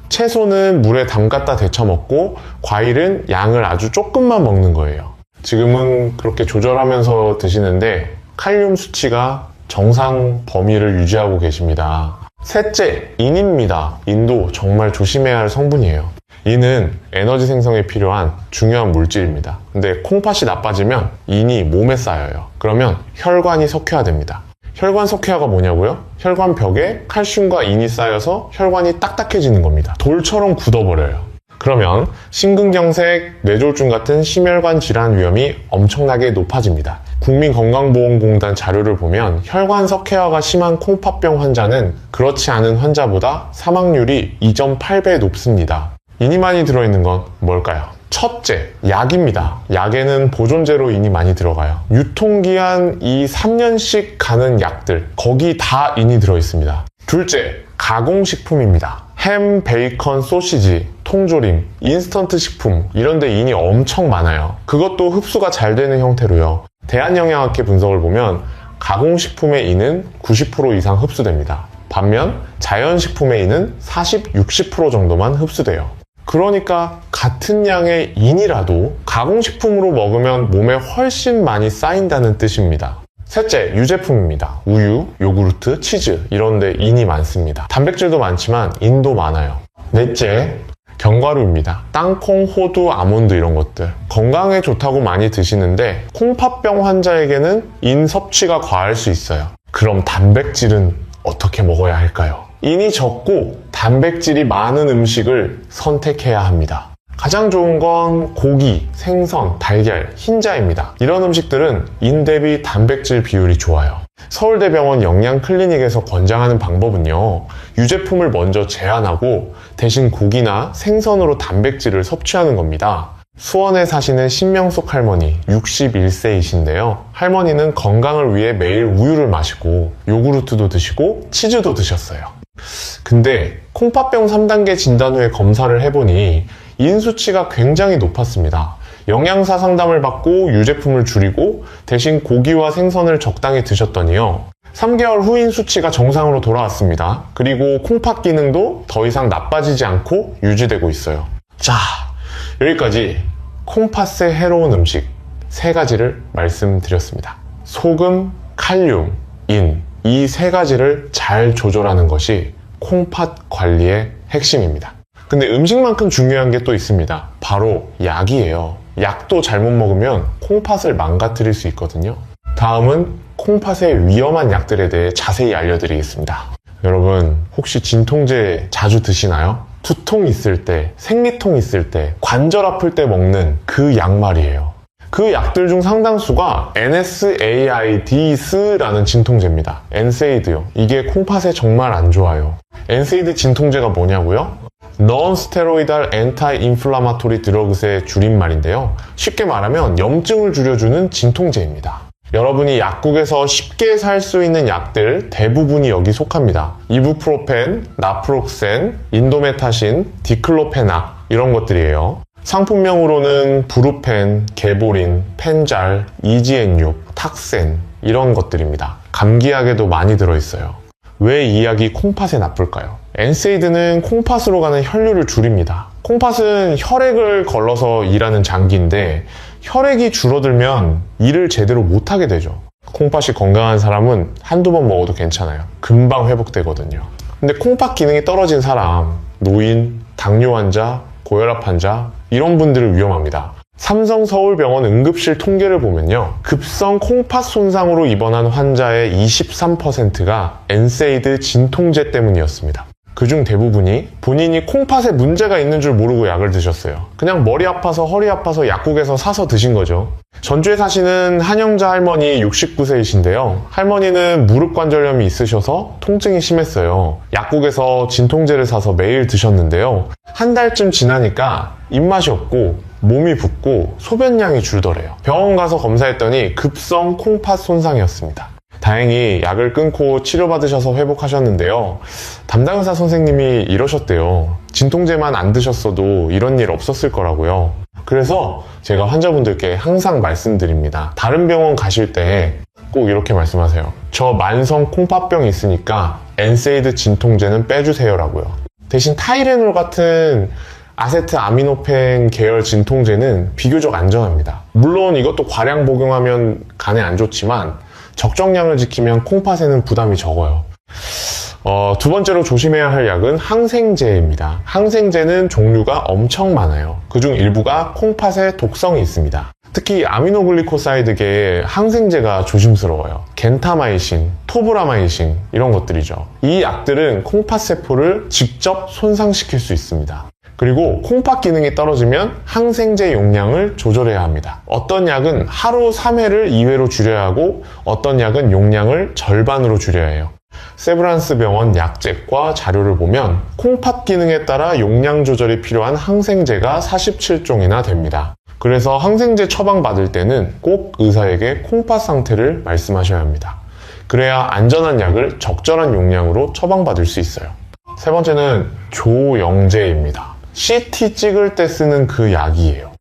채소는 물에 담갔다 데쳐 먹고 과일은 양을 아주 조금만 먹는 거예요. 지금은 그렇게 조절하면서 드시는데 칼륨 수치가 정상 범위를 유지하고 계십니다. 셋째, 인입니다. 인도 정말 조심해야 할 성분이에요. 인은 에너지 생성에 필요한 중요한 물질입니다. 근데 콩팥이 나빠지면 인이 몸에 쌓여요. 그러면 혈관이 석회화됩니다. 혈관 석회화가 뭐냐고요? 혈관 벽에 칼슘과 인이 쌓여서 혈관이 딱딱해지는 겁니다. 돌처럼 굳어버려요. 그러면 심근경색, 뇌졸중 같은 심혈관 질환 위험이 엄청나게 높아집니다. 국민건강보험공단 자료를 보면 혈관 석회화가 심한 콩팥병 환자는 그렇지 않은 환자보다 사망률이 2.8배 높습니다. 인이 많이 들어있는 건 뭘까요? 첫째, 약입니다. 약에는 보존제로 인이 많이 들어가요. 유통기한 이 3년씩 가는 약들, 거기 다 인이 들어있습니다. 둘째, 가공식품입니다. 햄, 베이컨, 소시지, 통조림, 인스턴트 식품 이런 데 인이 엄청 많아요. 그것도 흡수가 잘 되는 형태로요. 대한영양학회 분석을 보면 가공식품의 인은 90% 이상 흡수됩니다. 반면 자연식품의 인은 40, 60% 정도만 흡수돼요. 그러니까 같은 양의 인이라도 가공식품으로 먹으면 몸에 훨씬 많이 쌓인다는 뜻입니다. 셋째, 유제품입니다. 우유, 요구르트, 치즈 이런 데 인이 많습니다. 단백질도 많지만 인도 많아요. 넷째, 견과류입니다. 땅콩, 호두, 아몬드 이런 것들. 건강에 좋다고 많이 드시는데 콩팥병 환자에게는 인 섭취가 과할 수 있어요. 그럼 단백질은 어떻게 먹어야 할까요? 인이 적고 단백질이 많은 음식을 선택해야 합니다. 가장 좋은 건 고기, 생선, 달걀, 흰자입니다. 이런 음식들은 인 대비 단백질 비율이 좋아요. 서울대병원 영양클리닉에서 권장하는 방법은요, 유제품을 먼저 제한하고 대신 고기나 생선으로 단백질을 섭취하는 겁니다. 수원에 사시는 신명숙 할머니 61세이신데요. 할머니는 건강을 위해 매일 우유를 마시고 요구르트도 드시고 치즈도 드셨어요. 근데 콩팥병 3단계 진단 후에 검사를 해보니 인 수치가 굉장히 높았습니다. 영양사 상담을 받고 유제품을 줄이고 대신 고기와 생선을 적당히 드셨더니요, 3개월 후 인 수치가 정상으로 돌아왔습니다. 그리고 콩팥 기능도 더 이상 나빠지지 않고 유지되고 있어요. 자, 여기까지 콩팥에 해로운 음식 3가지를 말씀드렸습니다. 소금, 칼륨, 인, 이 3가지를 잘 조절하는 것이 콩팥 관리의 핵심입니다. 근데 음식만큼 중요한 게 또 있습니다. 바로 약이에요. 약도 잘못 먹으면 콩팥을 망가뜨릴 수 있거든요. 다음은 콩팥의 위험한 약들에 대해 자세히 알려드리겠습니다. 여러분, 혹시 진통제 자주 드시나요? 두통 있을 때, 생리통 있을 때, 관절 아플 때 먹는 그 약 말이에요. 그 약들 중 상당수가 NSAIDs라는 진통제입니다. NSAID요. 이게 콩팥에 정말 안 좋아요. NSAID 진통제가 뭐냐고요? Non-steroidal anti-inflammatory drugs의 줄임말인데요. 쉽게 말하면 염증을 줄여주는 진통제입니다. 여러분이 약국에서 쉽게 살 수 있는 약들 대부분이 여기 속합니다. 이부프로펜, 나프록센, 인도메타신, 디클로페낙 이런 것들이에요. 상품명으로는 브루펜, 게보린, 펜잘, 이지엔육, 탁센 이런 것들입니다. 감기약에도 많이 들어있어요. 왜 이 약이 콩팥에 나쁠까요? NSAID는 콩팥으로 가는 혈류를 줄입니다. 콩팥은 혈액을 걸러서 일하는 장기인데 혈액이 줄어들면 일을 제대로 못하게 되죠. 콩팥이 건강한 사람은 한두 번 먹어도 괜찮아요. 금방 회복되거든요. 근데 콩팥 기능이 떨어진 사람, 노인, 당뇨 환자, 고혈압 환자 이런 분들은 위험합니다. 삼성서울병원 응급실 통계를 보면요. 급성 콩팥 손상으로 입원한 환자의 23%가 NSAID 진통제 때문이었습니다. 그중 대부분이 본인이 콩팥에 문제가 있는 줄 모르고 약을 드셨어요. 그냥 머리 아파서 허리 아파서 약국에서 사서 드신 거죠. 전주에 사시는 한영자 할머니 69세이신데요. 할머니는 무릎 관절염이 있으셔서 통증이 심했어요. 약국에서 진통제를 사서 매일 드셨는데요. 한 달쯤 지나니까 입맛이 없고 몸이 붓고 소변량이 줄더래요. 병원 가서 검사했더니 급성 콩팥 손상이었습니다. 다행히 약을 끊고 치료받으셔서 회복하셨는데요. 담당 의사 선생님이 이러셨대요. 진통제만 안 드셨어도 이런 일 없었을 거라고요. 그래서 제가 환자분들께 항상 말씀드립니다. 다른 병원 가실 때 꼭 이렇게 말씀하세요. 저 만성 콩팥병이 있으니까 NSAID 진통제는 빼주세요 라고요. 대신 타이레놀 같은 아세트아미노펜 계열 진통제는 비교적 안전합니다. 물론 이것도 과량 복용하면 간에 안 좋지만 적정량을 지키면 콩팥에는 부담이 적어요. 두 번째로 조심해야 할 약은 항생제입니다. 항생제는 종류가 엄청 많아요. 그중 일부가 콩팥에 독성이 있습니다. 특히 아미노글리코사이드계의 항생제가 조심스러워요. 겐타마이신, 토브라마이신 이런 것들이죠. 이 약들은 콩팥 세포를 직접 손상시킬 수 있습니다. 그리고 콩팥 기능이 떨어지면 항생제 용량을 조절해야 합니다. 어떤 약은 하루 3회를 2회로 줄여야 하고 어떤 약은 용량을 절반으로 줄여야 해요. 세브란스 병원 약책과 자료를 보면 콩팥 기능에 따라 용량 조절이 필요한 항생제가 47종이나 됩니다. 그래서 항생제 처방받을 때는 꼭 의사에게 콩팥 상태를 말씀하셔야 합니다. 그래야 안전한 약을 적절한 용량으로 처방받을 수 있어요. 세 번째는 조영제입니다. CT 찍을 때 쓰는 그 약이에요.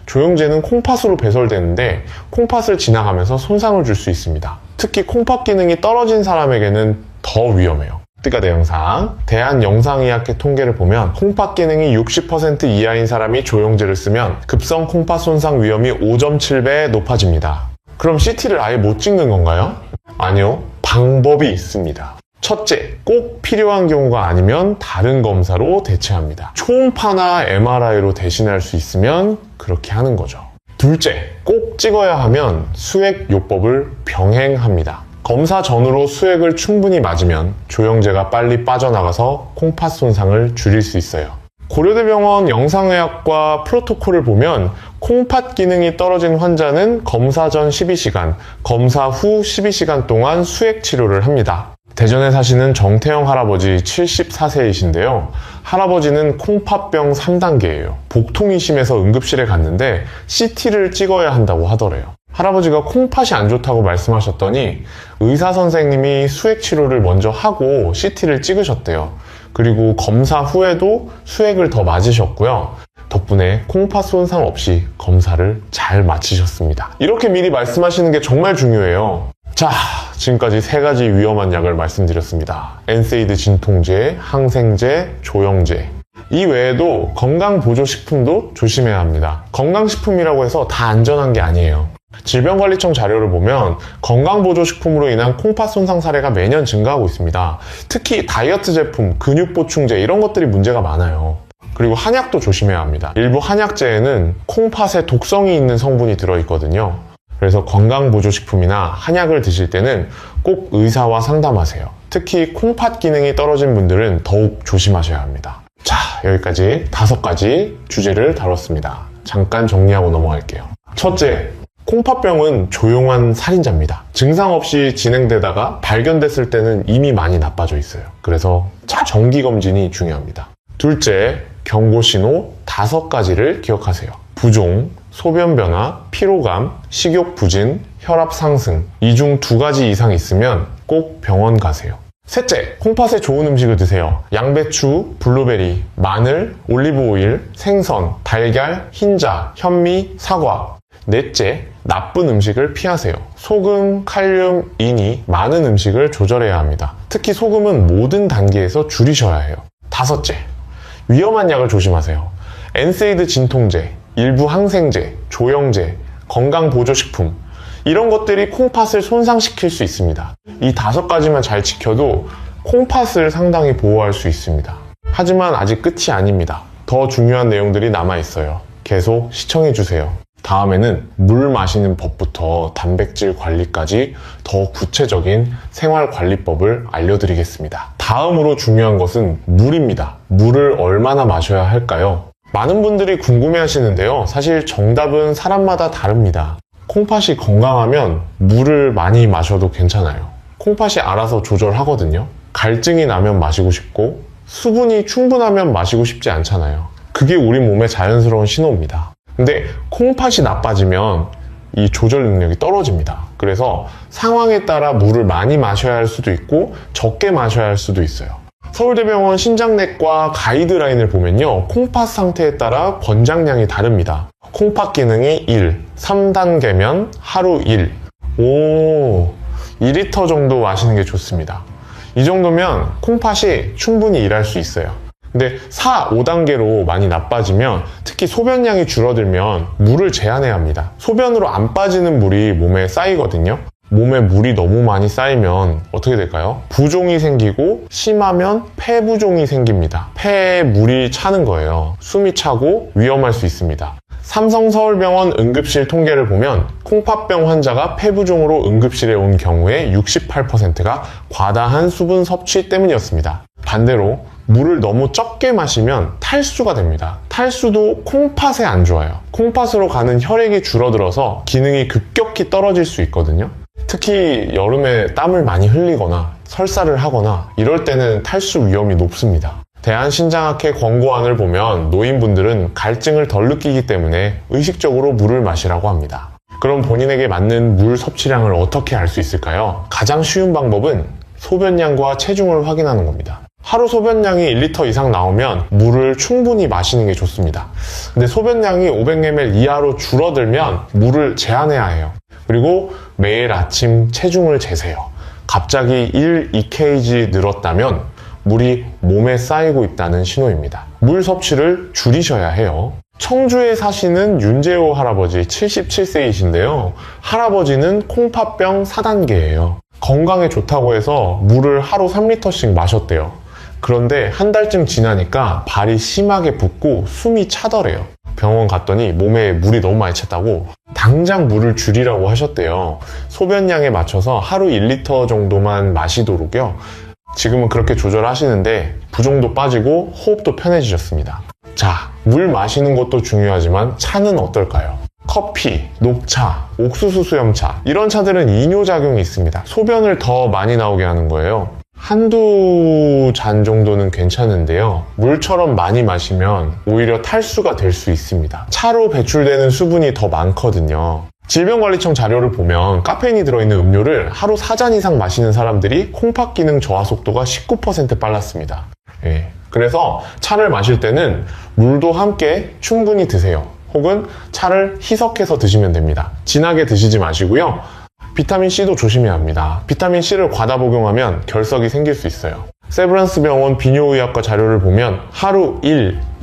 조영제는 콩팥으로 배설되는데 콩팥을 지나가면서 손상을 줄 수 있습니다. 특히 콩팥 기능이 떨어진 사람에게는 더 위험해요. 띠가대 영상, 대한영상의학회 통계를 보면 콩팥 기능이 60% 이하인 사람이 조영제를 쓰면 급성 콩팥 손상 위험이 5.7배 높아집니다. 그럼 CT를 아예 못 찍는 건가요? 아니요, 방법이 있습니다. 첫째, 꼭 필요한 경우가 아니면 다른 검사로 대체합니다. 초음파나 MRI로 대신할 수 있으면 그렇게 하는 거죠. 둘째, 꼭 찍어야 하면 수액요법을 병행합니다. 검사 전후로 수액을 충분히 맞으면 조영제가 빨리 빠져나가서 콩팥 손상을 줄일 수 있어요. 고려대병원 영상의학과 프로토콜을 보면 콩팥 기능이 떨어진 환자는 검사 전 12시간, 검사 후 12시간 동안 수액 치료를 합니다. 대전에 사시는 정태영 할아버지 74세이신데요. 할아버지는 콩팥병 3단계예요. 복통이 심해서 응급실에 갔는데 CT를 찍어야 한다고 하더래요. 할아버지가 콩팥이 안 좋다고 말씀하셨더니 의사 선생님이 수액 치료를 먼저 하고 CT를 찍으셨대요. 그리고 검사 후에도 수액을 더 맞으셨고요. 덕분에 콩팥 손상 없이 검사를 잘 마치셨습니다. 이렇게 미리 말씀하시는 게 정말 중요해요. 자, 지금까지 3가지 위험한 약을 말씀드렸습니다. NSAID 진통제, 항생제, 조영제. 이 외에도 건강보조식품도 조심해야 합니다. 건강식품이라고 해서 다 안전한 게 아니에요. 질병관리청 자료를 보면 건강보조식품으로 인한 콩팥 손상 사례가 매년 증가하고 있습니다. 특히 다이어트 제품, 근육보충제 이런 것들이 문제가 많아요. 그리고 한약도 조심해야 합니다. 일부 한약재에는 콩팥에 독성이 있는 성분이 들어있거든요. 그래서 건강보조식품이나 한약을 드실 때는 꼭 의사와 상담하세요. 특히 콩팥 기능이 떨어진 분들은 더욱 조심하셔야 합니다. 자, 여기까지 5가지 주제를 다뤘습니다. 잠깐 정리하고 넘어갈게요. 첫째, 콩팥병은 조용한 살인자입니다. 증상 없이 진행되다가 발견됐을 때는 이미 많이 나빠져 있어요. 그래서 정기검진이 중요합니다. 둘째, 경고신호 5가지를 기억하세요. 부종, 소변 변화, 피로감, 식욕 부진, 혈압 상승. 이 중 2가지 이상 있으면 꼭 병원 가세요. 셋째, 콩팥에 좋은 음식을 드세요. 양배추, 블루베리, 마늘, 올리브오일, 생선, 달걀, 흰자, 현미, 사과. 넷째, 나쁜 음식을 피하세요. 소금, 칼륨, 인이 많은 음식을 조절해야 합니다. 특히 소금은 모든 단계에서 줄이셔야 해요. 다섯째, 위험한 약을 조심하세요. 엔세이드 진통제, 일부 항생제, 조영제, 건강보조식품 이런 것들이 콩팥을 손상시킬 수 있습니다. 이 5가지만 잘 지켜도 콩팥을 상당히 보호할 수 있습니다. 하지만 아직 끝이 아닙니다. 더 중요한 내용들이 남아있어요. 계속 시청해주세요. 다음에는 물 마시는 법부터 단백질 관리까지 더 구체적인 생활관리법을 알려드리겠습니다. 다음으로 중요한 것은 물입니다. 물을 얼마나 마셔야 할까요? 많은 분들이 궁금해 하시는데요. 사실 정답은 사람마다 다릅니다. 콩팥이 건강하면 물을 많이 마셔도 괜찮아요. 콩팥이 알아서 조절하거든요. 갈증이 나면 마시고 싶고 수분이 충분하면 마시고 싶지 않잖아요. 그게 우리 몸의 자연스러운 신호입니다. 근데 콩팥이 나빠지면 이 조절 능력이 떨어집니다. 그래서 상황에 따라 물을 많이 마셔야 할 수도 있고 적게 마셔야 할 수도 있어요. 서울대병원 신장내과 가이드라인을 보면요, 콩팥 상태에 따라 권장량이 다릅니다. 콩팥 기능이 1, 3단계면 하루 1. 2리터 정도 마시는 게 좋습니다. 이 정도면 콩팥이 충분히 일할 수 있어요. 근데 4, 5단계로 많이 나빠지면, 특히 소변량이 줄어들면 물을 제한해야 합니다. 소변으로 안 빠지는 물이 몸에 쌓이거든요. 몸에 물이 너무 많이 쌓이면 어떻게 될까요? 부종이 생기고 심하면 폐부종이 생깁니다. 폐에 물이 차는 거예요. 숨이 차고 위험할 수 있습니다. 삼성서울병원 응급실 통계를 보면 콩팥병 환자가 폐부종으로 응급실에 온 경우에 68%가 과다한 수분 섭취 때문이었습니다. 반대로 물을 너무 적게 마시면 탈수가 됩니다. 탈수도 콩팥에 안 좋아요. 콩팥으로 가는 혈액이 줄어들어서 기능이 급격히 떨어질 수 있거든요. 특히 여름에 땀을 많이 흘리거나 설사를 하거나 이럴 때는 탈수 위험이 높습니다. 대한신장학회 권고안을 보면 노인분들은 갈증을 덜 느끼기 때문에 의식적으로 물을 마시라고 합니다. 그럼 본인에게 맞는 물 섭취량을 어떻게 알 수 있을까요? 가장 쉬운 방법은 소변량과 체중을 확인하는 겁니다. 하루 소변량이 1리터 이상 나오면 물을 충분히 마시는 게 좋습니다. 근데 소변량이 500ml 이하로 줄어들면 물을 제한해야 해요. 그리고 매일 아침 체중을 재세요. 갑자기 1, 2kg 늘었다면 물이 몸에 쌓이고 있다는 신호입니다. 물 섭취를 줄이셔야 해요. 청주에 사시는 윤재호 할아버지 77세이신데요. 할아버지는 콩팥병 4단계예요. 건강에 좋다고 해서 물을 하루 3리터씩 마셨대요. 그런데 한 달쯤 지나니까 발이 심하게 붓고 숨이 차더래요. 병원 갔더니 몸에 물이 너무 많이 찼다고 당장 물을 줄이라고 하셨대요. 소변량에 맞춰서 하루 1리터 정도만 마시도록요. 지금은 그렇게 조절하시는데 부종도 빠지고 호흡도 편해지셨습니다. 자, 물 마시는 것도 중요하지만 차는 어떨까요? 커피, 녹차, 옥수수 수염차 이런 차들은 이뇨작용이 있습니다. 소변을 더 많이 나오게 하는 거예요. 한두 잔 정도는 괜찮은데요. 물처럼 많이 마시면 오히려 탈수가 될 수 있습니다. 차로 배출되는 수분이 더 많거든요. 질병관리청 자료를 보면 카페인이 들어있는 음료를 하루 4잔 이상 마시는 사람들이 콩팥 기능 저하 속도가 19% 빨랐습니다. 그래서 차를 마실 때는 물도 함께 충분히 드세요. 혹은 차를 희석해서 드시면 됩니다. 진하게 드시지 마시고요. 비타민C도 조심해야 합니다. 비타민C를 과다 복용하면 결석이 생길 수 있어요. 세브란스 병원 비뇨의학과 자료를 보면 하루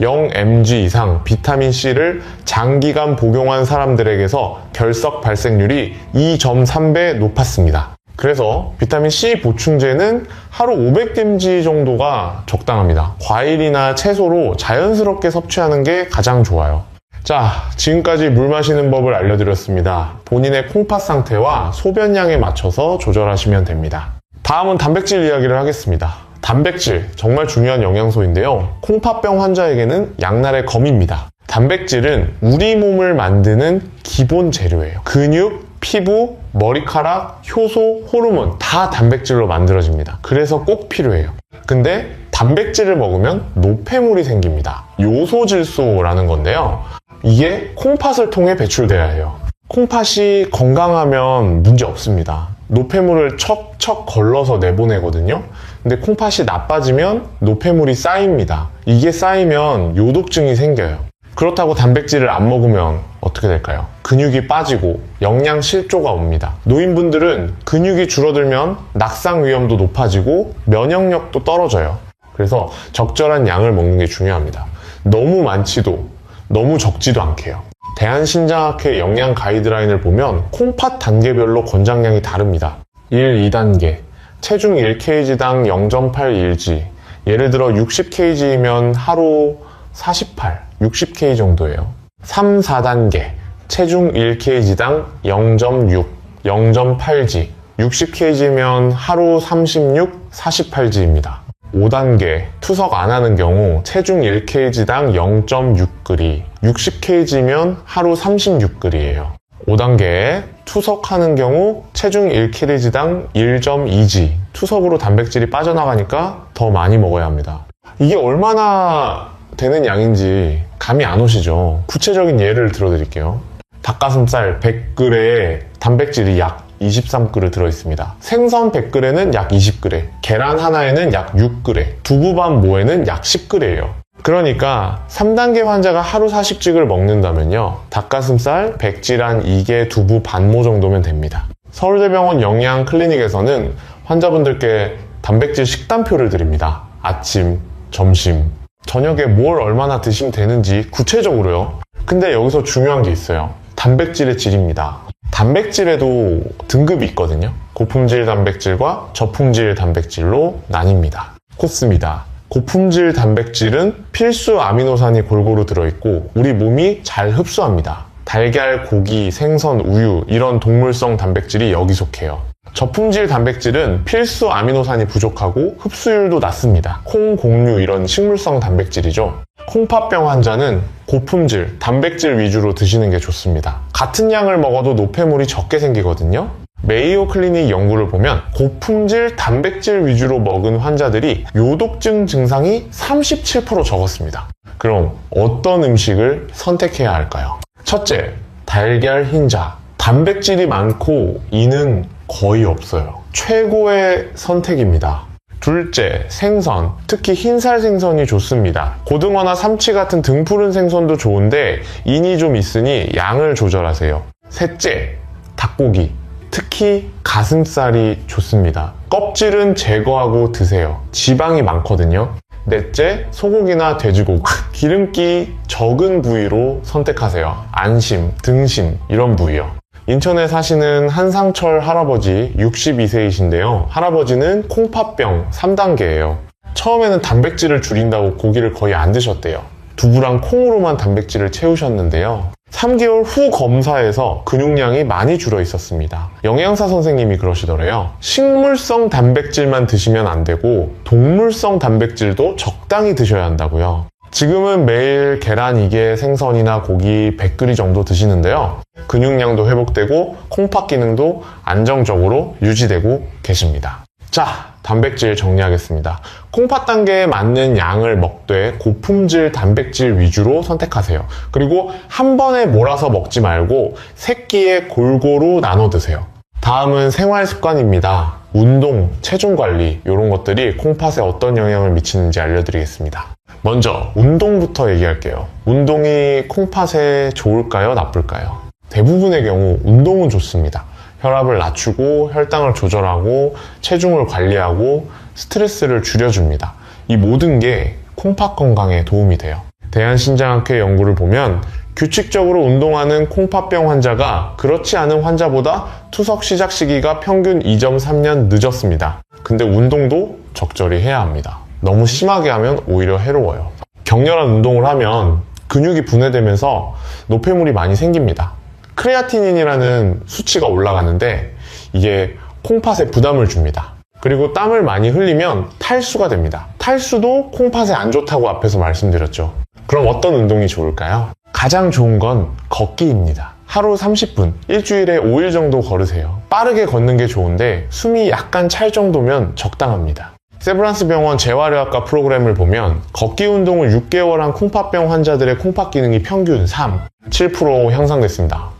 0mg 이상 비타민C를 장기간 복용한 사람들에게서 결석 발생률이 2.3배 높았습니다. 그래서 비타민 C 보충제는 하루 500mg 정도가 적당합니다. 과일이나 채소로 자연스럽게 섭취하는 게 가장 좋아요. 자, 지금까지 물 마시는 법을 알려드렸습니다. 본인의 콩팥 상태와 소변량에 맞춰서 조절하시면 됩니다. 다음은 단백질 이야기를 하겠습니다. 단백질, 정말 중요한 영양소인데요. 콩팥병 환자에게는 양날의 검입니다. 단백질은 우리 몸을 만드는 기본 재료예요. 근육, 피부, 머리카락, 효소, 호르몬 다 단백질로 만들어집니다. 그래서 꼭 필요해요. 근데 단백질을 먹으면 노폐물이 생깁니다. 요소질소라는 건데요. 이게 콩팥을 통해 배출돼야 해요. 콩팥이 건강하면 문제 없습니다. 노폐물을 척척 걸러서 내보내거든요. 근데 콩팥이 나빠지면 노폐물이 쌓입니다. 이게 쌓이면 요독증이 생겨요. 그렇다고 단백질을 안 먹으면 어떻게 될까요? 근육이 빠지고 영양 실조가 옵니다. 노인분들은 근육이 줄어들면 낙상 위험도 높아지고 면역력도 떨어져요. 그래서 적절한 양을 먹는 게 중요합니다. 너무 많지도 너무 적지도 않게요. 대한신장학회 영양 가이드라인을 보면 콩팥 단계별로 권장량이 다릅니다. 1, 2단계 체중 1kg당 0.8일지 예를 들어 60kg면 하루 48, 60kg 정도예요. 3, 4단계 체중 1kg당 0.6, 0.8g 60kg면 하루 36, 48g입니다. 5단계 투석 안 하는 경우 체중 1kg당 0.6g 60kg면 하루 36g예요. 5단계 투석하는 경우 체중 1kg당 1.2g 투석으로 단백질이 빠져나가니까 더 많이 먹어야 합니다. 이게 얼마나 되는 양인지 감이 안 오시죠? 구체적인 예를 들어드릴게요. 닭가슴살 100g에 단백질이 약 23g 들어있습니다. 생선 100g에는 약 20g, 계란 하나에는 약 6g, 두부밥 모에는 약 10g예요. 그러니까 3단계 환자가 하루 40씩을 먹는다면요, 닭가슴살 100g 2개, 두부 반모 정도면 됩니다. 서울대병원 영양클리닉에서는 환자분들께 단백질 식단표를 드립니다. 아침, 점심, 저녁에 뭘 얼마나 드시면 되는지 구체적으로요. 근데 여기서 중요한 게 있어요. 단백질의 질입니다. 단백질에도 등급이 있거든요. 고품질 단백질과 저품질 단백질로 나뉩니다. 코스입니다. 고품질 단백질은 필수 아미노산이 골고루 들어있고 우리 몸이 잘 흡수합니다. 달걀, 고기, 생선, 우유 이런 동물성 단백질이 여기 속해요. 저품질 단백질은 필수 아미노산이 부족하고 흡수율도 낮습니다. 콩, 곡류 이런 식물성 단백질이죠. 콩팥병 환자는 고품질, 단백질 위주로 드시는 게 좋습니다. 같은 양을 먹어도 노폐물이 적게 생기거든요. 메이오 클리닉 연구를 보면 고품질 단백질 위주로 먹은 환자들이 요독증 증상이 37% 적었습니다. 그럼 어떤 음식을 선택해야 할까요? 첫째, 달걀 흰자. 단백질이 많고 이는 거의 없어요. 최고의 선택입니다. 둘째, 생선. 특히 흰살 생선이 좋습니다. 고등어나 삼치 같은 등푸른 생선도 좋은데 인이 좀 있으니 양을 조절하세요. 셋째, 닭고기. 특히 가슴살이 좋습니다. 껍질은 제거하고 드세요. 지방이 많거든요. 넷째, 소고기나 돼지고기. 기름기 적은 부위로 선택하세요. 안심, 등심 이런 부위요. 인천에 사시는 한상철 할아버지 62세이신데요. 할아버지는 콩팥병 3단계예요. 처음에는 단백질을 줄인다고 고기를 거의 안 드셨대요. 두부랑 콩으로만 단백질을 채우셨는데요. 3개월 후 검사에서 근육량이 많이 줄어 있었습니다. 영양사 선생님이 그러시더래요. 식물성 단백질만 드시면 안 되고 동물성 단백질도 적당히 드셔야 한다고요. 지금은 매일 계란 2개, 생선이나 고기 100g 정도 드시는데요. 근육량도 회복되고 콩팥 기능도 안정적으로 유지되고 계십니다. 자, 단백질 정리하겠습니다. 콩팥 단계에 맞는 양을 먹되 고품질 단백질 위주로 선택하세요. 그리고 한 번에 몰아서 먹지 말고 새끼에 골고루 나눠 드세요. 다음은 생활 습관입니다. 운동, 체중 관리 이런 것들이 콩팥에 어떤 영향을 미치는지 알려드리겠습니다. 먼저 운동부터 얘기할게요. 운동이 콩팥에 좋을까요? 나쁠까요? 대부분의 경우 운동은 좋습니다. 혈압을 낮추고 혈당을 조절하고 체중을 관리하고 스트레스를 줄여줍니다. 이 모든 게 콩팥 건강에 도움이 돼요. 대한신장학회 연구를 보면 규칙적으로 운동하는 콩팥병 환자가 그렇지 않은 환자보다 투석 시작 시기가 평균 2.3년 늦었습니다. 근데 운동도 적절히 해야 합니다. 너무 심하게 하면 오히려 해로워요. 격렬한 운동을 하면 근육이 분해되면서 노폐물이 많이 생깁니다. 크레아티닌이라는 수치가 올라가는데 이게 콩팥에 부담을 줍니다. 그리고 땀을 많이 흘리면 탈수가 됩니다. 탈수도 콩팥에 안 좋다고 앞에서 말씀드렸죠. 그럼 어떤 운동이 좋을까요? 가장 좋은 건 걷기입니다. 하루 30분, 일주일에 5일 정도 걸으세요. 빠르게 걷는 게 좋은데 숨이 약간 찰 정도면 적당합니다. 세브란스 병원 재활의학과 프로그램을 보면 걷기 운동을 6개월 한 콩팥병 환자들의 콩팥 기능이 평균 7% 향상됐습니다.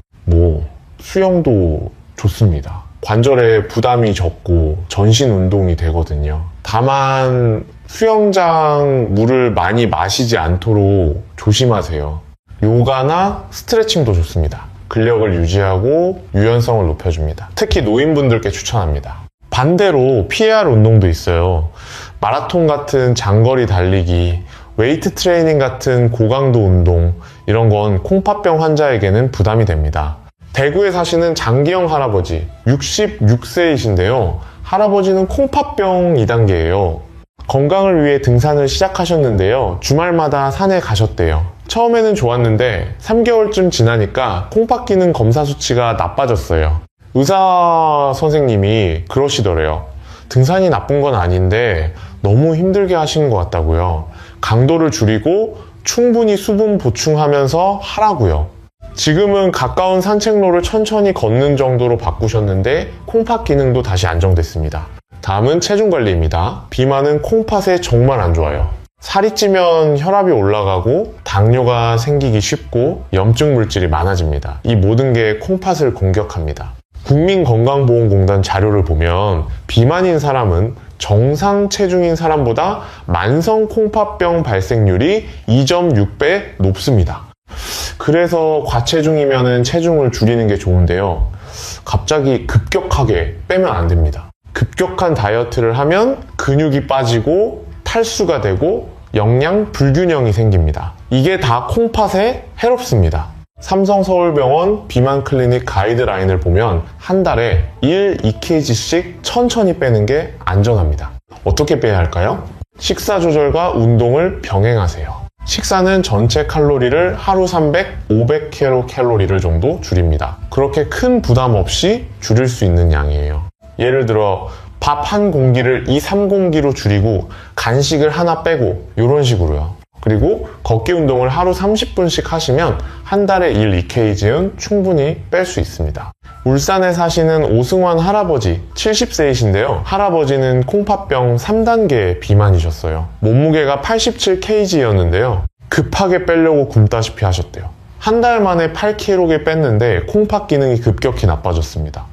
수영도 좋습니다. 관절에 부담이 적고 전신 운동이 되거든요. 다만 수영장 물을 많이 마시지 않도록 조심하세요. 요가나 스트레칭도 좋습니다. 근력을 유지하고 유연성을 높여줍니다. 특히 노인분들께 추천합니다. 반대로 피해야 할 운동도 있어요. 마라톤 같은 장거리 달리기, 웨이트 트레이닝 같은 고강도 운동, 이런 건 콩팥병 환자에게는 부담이 됩니다. 대구에 사시는 장기영 할아버지, 66세이신데요. 할아버지는 콩팥병 2단계예요. 건강을 위해 등산을 시작하셨는데요. 주말마다 산에 가셨대요. 처음에는 좋았는데 3개월쯤 지나니까 콩팥 기능 검사 수치가 나빠졌어요. 의사 선생님이 그러시더래요. 등산이 나쁜 건 아닌데 너무 힘들게 하시는 것 같다고요. 강도를 줄이고 충분히 수분 보충하면서 하라고요. 지금은 가까운 산책로를 천천히 걷는 정도로 바꾸셨는데 콩팥 기능도 다시 안정됐습니다. 다음은 체중 관리입니다. 비만은 콩팥에 정말 안 좋아요. 살이 찌면 혈압이 올라가고 당뇨가 생기기 쉽고 염증 물질이 많아집니다. 이 모든 게 콩팥을 공격합니다. 국민건강보험공단 자료를 보면 비만인 사람은 정상 체중인 사람보다 만성 콩팥병 발생률이 2.6배 높습니다. 그래서 과체중이면 체중을 줄이는 게 좋은데요. 갑자기 급격하게 빼면 안 됩니다. 급격한 다이어트를 하면 근육이 빠지고 탈수가 되고 영양 불균형이 생깁니다. 이게 다 콩팥에 해롭습니다. 삼성서울병원 비만 클리닉 가이드라인을 보면 한 달에 2kg씩 천천히 빼는 게 안전합니다. 어떻게 빼야 할까요? 식사 조절과 운동을 병행하세요. 식사는 전체 칼로리를 하루 300, 500kcal 정도 줄입니다. 그렇게 큰 부담 없이 줄일 수 있는 양이에요. 예를 들어 밥 한 공기를 2, 3공기로 줄이고 간식을 하나 빼고 이런 식으로요. 그리고 걷기 운동을 하루 30분씩 하시면 한 달에 2kg는 충분히 뺄 수 있습니다. 울산에 사시는 오승환 할아버지 70세이신데요. 할아버지는 콩팥병 3단계 비만이셨어요. 몸무게가 87kg였는데요. 급하게 빼려고 굶다시피 하셨대요. 한 달 만에 8kg 뺐는데 콩팥 기능이 급격히 나빠졌습니다.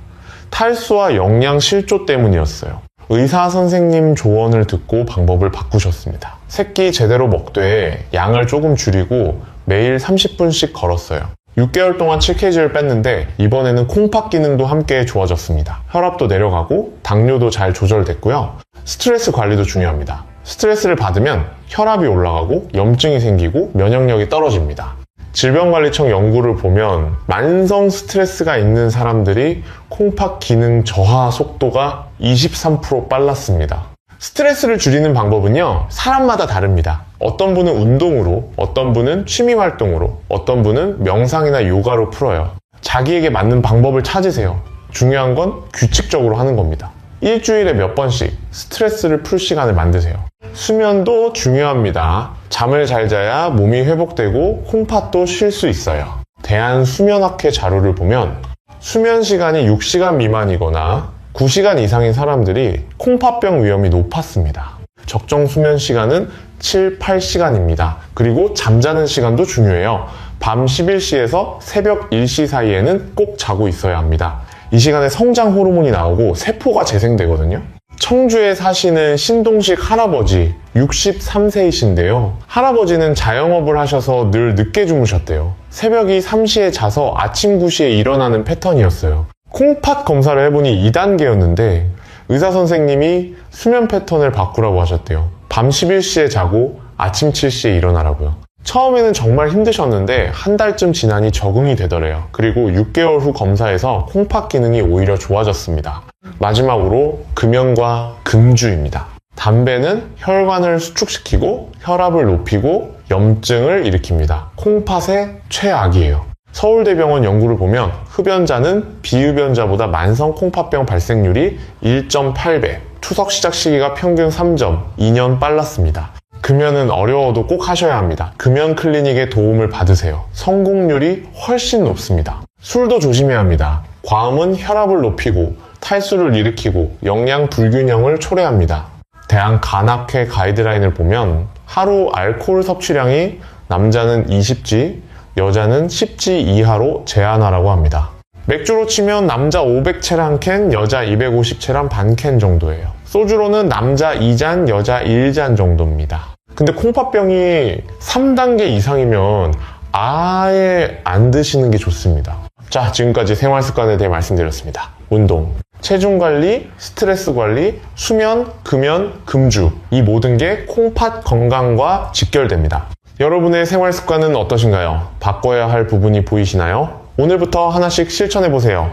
탈수와 영양 실조 때문이었어요. 의사 선생님 조언을 듣고 방법을 바꾸셨습니다. 새끼 제대로 먹되 양을 조금 줄이고 매일 30분씩 걸었어요. 6개월 동안 7kg를 뺐는데 이번에는 콩팥 기능도 함께 좋아졌습니다. 혈압도 내려가고 당뇨도 잘 조절됐고요. 스트레스 관리도 중요합니다. 스트레스를 받으면 혈압이 올라가고 염증이 생기고 면역력이 떨어집니다. 질병관리청 연구를 보면 만성 스트레스가 있는 사람들이 콩팥 기능 저하 속도가 23% 빨랐습니다. 스트레스를 줄이는 방법은요, 사람마다 다릅니다. 어떤 분은 운동으로, 어떤 분은 취미활동으로, 어떤 분은 명상이나 요가로 풀어요. 자기에게 맞는 방법을 찾으세요. 중요한 건 규칙적으로 하는 겁니다. 일주일에 몇 번씩 스트레스를 풀 시간을 만드세요. 수면도 중요합니다. 잠을 잘 자야 몸이 회복되고 콩팥도 쉴 수 있어요. 대한수면학회 자료를 보면 수면 시간이 6시간 미만이거나 9시간 이상인 사람들이 콩팥병 위험이 높았습니다. 적정 수면 시간은 7, 8시간입니다. 그리고 잠자는 시간도 중요해요. 밤 11시에서 새벽 1시 사이에는 꼭 자고 있어야 합니다. 이 시간에 성장 호르몬이 나오고 세포가 재생되거든요. 청주에 사시는 신동식 할아버지 63세이신데요. 할아버지는 자영업을 하셔서 늘 늦게 주무셨대요. 새벽이 3시에 자서 아침 9시에 일어나는 패턴이었어요. 콩팥 검사를 해보니 2단계였는데 의사 선생님이 수면 패턴을 바꾸라고 하셨대요. 밤 11시에 자고 아침 7시에 일어나라고요. 처음에는 정말 힘드셨는데 한 달쯤 지나니 적응이 되더래요. 그리고 6개월 후 검사에서 콩팥 기능이 오히려 좋아졌습니다. 마지막으로 금연과 금주입니다. 담배는 혈관을 수축시키고 혈압을 높이고 염증을 일으킵니다. 콩팥의 최악이에요. 서울대병원 연구를 보면 흡연자는 비흡연자보다 만성 콩팥병 발생률이 1.8배, 투석 시작 시기가 평균 3점, 2년 빨랐습니다. 금연은 어려워도 꼭 하셔야 합니다. 금연 클리닉의 도움을 받으세요. 성공률이 훨씬 높습니다. 술도 조심해야 합니다. 과음은 혈압을 높이고 탈수를 일으키고 영양 불균형을 초래합니다. 대한간학회 가이드라인을 보면 하루 알코올 섭취량이 남자는 20지, 여자는 10지 이하로 제한하라고 합니다. 맥주로 치면 남자 500채 한 캔, 여자 250채 한 반 캔 정도예요. 소주로는 남자 2잔, 여자 1잔 정도입니다. 근데 콩팥병이 3단계 이상이면 아예 안 드시는 게 좋습니다. 자, 지금까지 생활습관에 대해 말씀드렸습니다. 운동, 체중관리, 스트레스 관리, 수면, 금연, 금주, 이 모든 게 콩팥 건강과 직결됩니다. 여러분의 생활습관은 어떠신가요? 바꿔야 할 부분이 보이시나요? 오늘부터 하나씩 실천해보세요.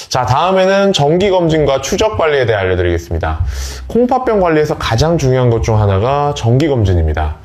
자, 다음에는 정기검진과 추적관리에 대해 알려드리겠습니다. 콩팥병 관리에서 가장 중요한 것 중 하나가 정기검진입니다.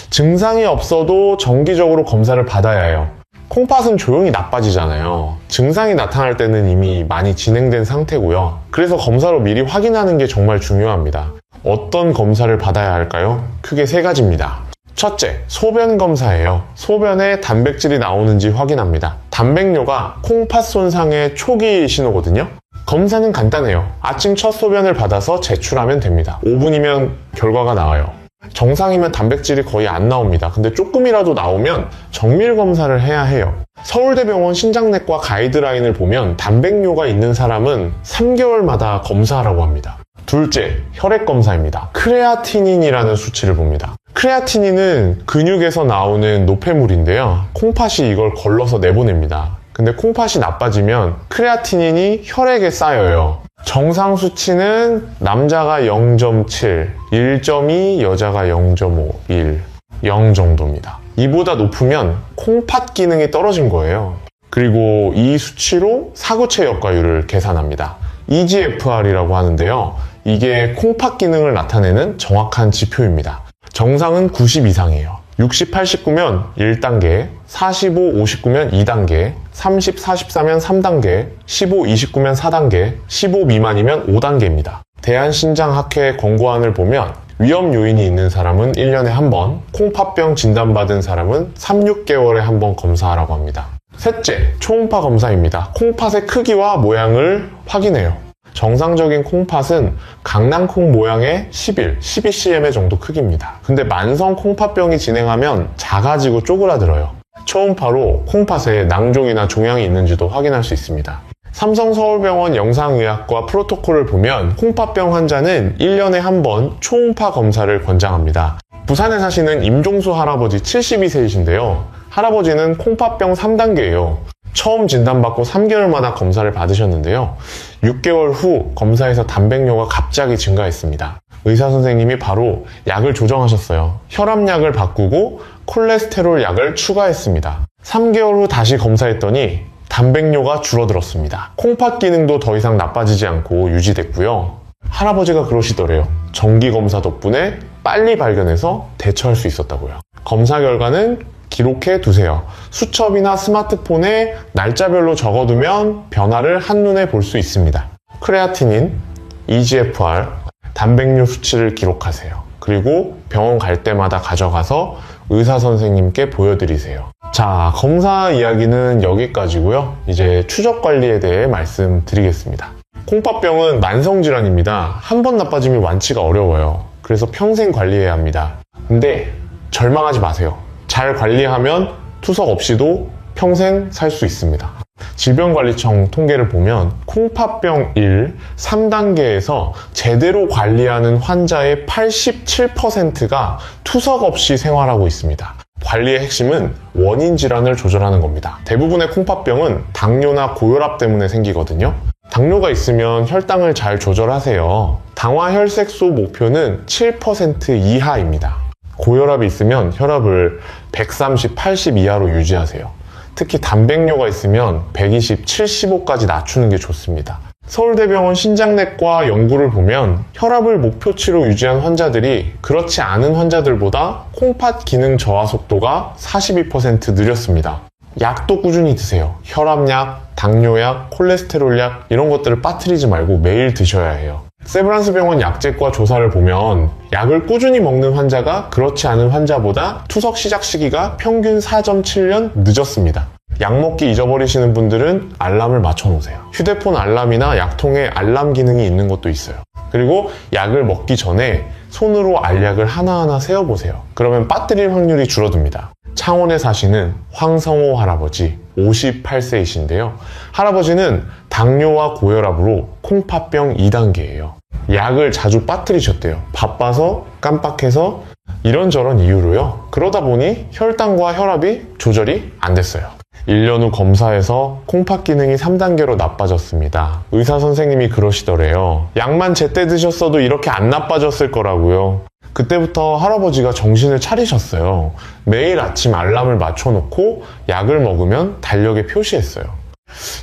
증상이 없어도 정기적으로 검사를 받아야 해요. 콩팥은 조용히 나빠지잖아요. 증상이 나타날 때는 이미 많이 진행된 상태고요. 그래서 검사로 미리 확인하는 게 정말 중요합니다. 어떤 검사를 받아야 할까요? 크게 3가지입니다. 첫째, 소변 검사예요. 소변에 단백질이 나오는지 확인합니다. 단백뇨가 콩팥 손상의 초기 신호거든요. 검사는 간단해요. 아침 첫 소변을 받아서 제출하면 됩니다. 5분이면 결과가 나와요. 정상이면 단백질이 거의 안 나옵니다. 근데 조금이라도 나오면 정밀 검사를 해야 해요. 서울대병원 신장내과 가이드라인을 보면 단백뇨가 있는 사람은 3개월마다 검사하라고 합니다. 둘째, 혈액 검사입니다. 크레아티닌이라는 수치를 봅니다. 크레아티닌은 근육에서 나오는 노폐물인데요. 콩팥이 이걸 걸러서 내보냅니다. 근데 콩팥이 나빠지면 크레아티닌이 혈액에 쌓여요. 정상 수치는 남자가 0.7, 1.2, 여자가 0.5, 1, 0 정도입니다. 이보다 높으면 콩팥 기능이 떨어진 거예요. 그리고 이 수치로 사구체 역과율을 계산합니다. EGFR이라고 하는데요. 이게 콩팥 기능을 나타내는 정확한 지표입니다. 정상은 90 이상이에요. 60, 89면 1단계, 45, 59면 2단계, 30, 44면 3단계, 15, 29면 4단계, 15 미만이면 5단계입니다. 대한신장학회 권고안을 보면 위험 요인이 있는 사람은 1년에 한 번, 콩팥병 진단받은 사람은 3, 6개월에 한 번 검사하라고 합니다. 셋째, 초음파 검사입니다. 콩팥의 크기와 모양을 확인해요. 정상적인 콩팥은 강낭콩 모양의 11, 12cm 정도 크기입니다. 근데 만성 콩팥병이 진행하면 작아지고 쪼그라들어요. 초음파로 콩팥에 낭종이나 종양이 있는지도 확인할 수 있습니다. 삼성서울병원 영상의학과 프로토콜을 보면 콩팥병 환자는 1년에 한 번 초음파 검사를 권장합니다. 부산에 사시는 임종수 할아버지 72세이신데요. 할아버지는 콩팥병 3단계예요. 처음 진단받고 3개월마다 검사를 받으셨는데요. 6개월 후 검사에서 단백뇨가 갑자기 증가했습니다. 의사 선생님이 바로 약을 조정하셨어요. 혈압약을 바꾸고 콜레스테롤 약을 추가했습니다. 3개월 후 다시 검사했더니 단백뇨가 줄어들었습니다. 콩팥 기능도 더 이상 나빠지지 않고 유지됐고요. 할아버지가 그러시더래요. 정기검사 덕분에 빨리 발견해서 대처할 수 있었다고요. 검사 결과는 기록해 두세요. 수첩이나 스마트폰에 날짜별로 적어두면 변화를 한눈에 볼 수 있습니다. 크레아티닌, EGFR, 단백뇨 수치를 기록하세요. 그리고 병원 갈 때마다 가져가서 의사 선생님께 보여드리세요. 자, 검사 이야기는 여기까지고요. 이제 추적 관리에 대해 말씀드리겠습니다. 콩팥병은 만성질환입니다. 한 번 나빠지면 완치가 어려워요. 그래서 평생 관리해야 합니다. 근데 절망하지 마세요. 잘 관리하면 투석 없이도 평생 살 수 있습니다. 질병관리청 통계를 보면 콩팥병 1, 3단계에서 제대로 관리하는 환자의 87%가 투석 없이 생활하고 있습니다. 관리의 핵심은 원인 질환을 조절하는 겁니다. 대부분의 콩팥병은 당뇨나 고혈압 때문에 생기거든요. 당뇨가 있으면 혈당을 잘 조절하세요. 당화혈색소 목표는 7% 이하입니다. 고혈압이 있으면 혈압을 130, 80 이하로 유지하세요. 특히 단백뇨가 있으면 120, 75까지 낮추는 게 좋습니다. 서울대병원 신장내과 연구를 보면 혈압을 목표치로 유지한 환자들이 그렇지 않은 환자들보다 콩팥 기능 저하 속도가 42% 느렸습니다. 약도 꾸준히 드세요. 혈압약, 당뇨약, 콜레스테롤약 이런 것들을 빠뜨리지 말고 매일 드셔야 해요. 세브란스 병원 약제과 조사를 보면 약을 꾸준히 먹는 환자가 그렇지 않은 환자보다 투석 시작 시기가 평균 4.7년 늦었습니다. 약 먹기 잊어버리시는 분들은 알람을 맞춰 놓으세요. 휴대폰 알람이나 약통에 알람 기능이 있는 것도 있어요. 그리고 약을 먹기 전에 손으로 알약을 하나하나 세어보세요. 그러면 빠뜨릴 확률이 줄어듭니다. 창원에 사시는 황성호 할아버지 58세이신데요. 할아버지는 당뇨와 고혈압으로 콩팥병 2단계예요. 약을 자주 빠뜨리셨대요. 바빠서 깜빡해서 이런저런 이유로요. 그러다 보니 혈당과 혈압이 조절이 안 됐어요. 1년 후 검사에서 콩팥 기능이 3단계로 나빠졌습니다. 의사 선생님이 그러시더래요. 약만 제때 드셨어도 이렇게 안 나빠졌을 거라고요. 그때부터 할아버지가 정신을 차리셨어요. 매일 아침 알람을 맞춰놓고 약을 먹으면 달력에 표시했어요.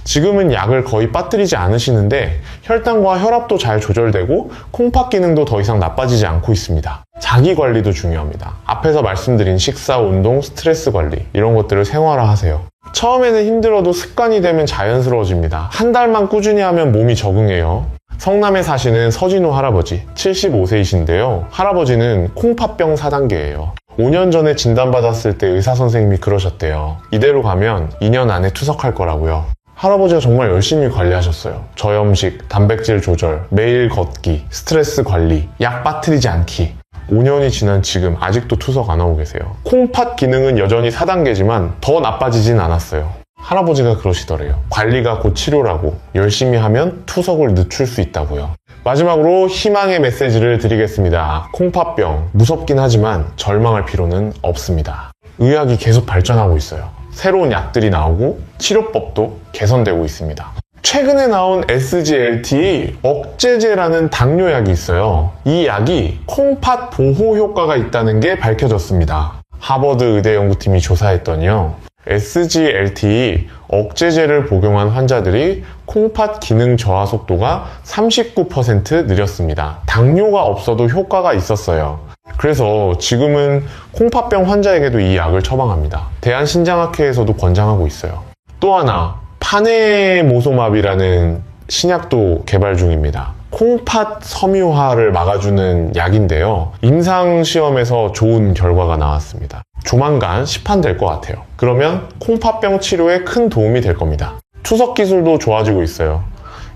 지금은 약을 거의 빠뜨리지 않으시는데 혈당과 혈압도 잘 조절되고 콩팥 기능도 더 이상 나빠지지 않고 있습니다. 자기 관리도 중요합니다. 앞에서 말씀드린 식사, 운동, 스트레스 관리 이런 것들을 생활화하세요. 처음에는 힘들어도 습관이 되면 자연스러워집니다. 한 달만 꾸준히 하면 몸이 적응해요. 성남에 사시는 서진호 할아버지 75세이신데요. 할아버지는 콩팥병 4단계예요. 5년 전에 진단받았을 때 의사 선생님이 그러셨대요. 이대로 가면 2년 안에 투석할 거라고요. 할아버지가 정말 열심히 관리하셨어요. 저염식, 단백질 조절, 매일 걷기, 스트레스 관리, 약 빠뜨리지 않기. 5년이 지난 지금 아직도 투석 안 하고 계세요. 콩팥 기능은 여전히 4단계지만 더 나빠지진 않았어요. 할아버지가 그러시더래요. 관리가 곧 치료라고 열심히 하면 투석을 늦출 수 있다고요. 마지막으로 희망의 메시지를 드리겠습니다. 콩팥병 무섭긴 하지만 절망할 필요는 없습니다. 의학이 계속 발전하고 있어요. 새로운 약들이 나오고 치료법도 개선되고 있습니다. 최근에 나온 SGLT 억제제라는 당뇨약이 있어요. 이 약이 콩팥 보호 효과가 있다는 게 밝혀졌습니다. 하버드 의대 연구팀이 조사했더니요. SGLT 억제제를 복용한 환자들이 콩팥 기능 저하 속도가 39% 느렸습니다. 당뇨가 없어도 효과가 있었어요. 그래서 지금은 콩팥병 환자에게도 이 약을 처방합니다. 대한신장학회에서도 권장하고 있어요. 또 하나 파네모소맙이라는 신약도 개발 중입니다. 콩팥 섬유화를 막아주는 약인데요. 임상시험에서 좋은 결과가 나왔습니다. 조만간 시판될 것 같아요. 그러면 콩팥병 치료에 큰 도움이 될 겁니다. 투석 기술도 좋아지고 있어요.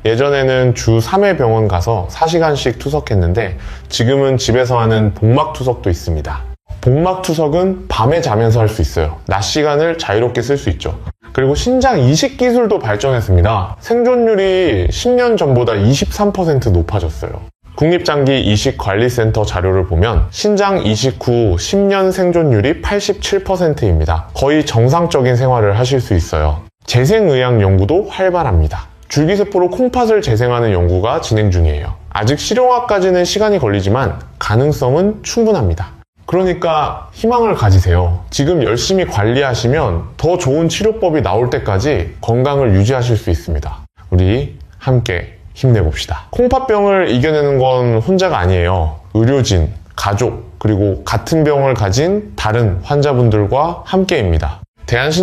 예전에는 주 3회 병원 가서 4시간씩 투석했는데 지금은 집에서 하는 복막 투석도 있습니다. 복막 투석은 밤에 자면서 할 수 있어요. 낮 시간을 자유롭게 쓸 수 있죠. 그리고 신장 이식 기술도 발전했습니다. 생존율이 10년 전보다 23% 높아졌어요. 국립장기 이식관리센터 자료를 보면 신장 이식 후 10년 생존율이 87%입니다. 거의 정상적인 생활을 하실 수 있어요. 재생의학 연구도 활발합니다. 줄기세포로 콩팥을 재생하는 연구가 진행 중이에요. 아직 실용화까지는 시간이 걸리지만 가능성은 충분합니다. 그러니까 희망을 가지세요. 지금 열심히 관리하시면 더 좋은 치료법이 나올 때까지 건강을 유지하실 수 있습니다. 우리 함께 힘내봅시다. 콩팥병을 이겨내는 건 혼자가 아니에요. 의료진, 가족, 그리고 같은 병을 가진 다른 환자분들과 함께입니다.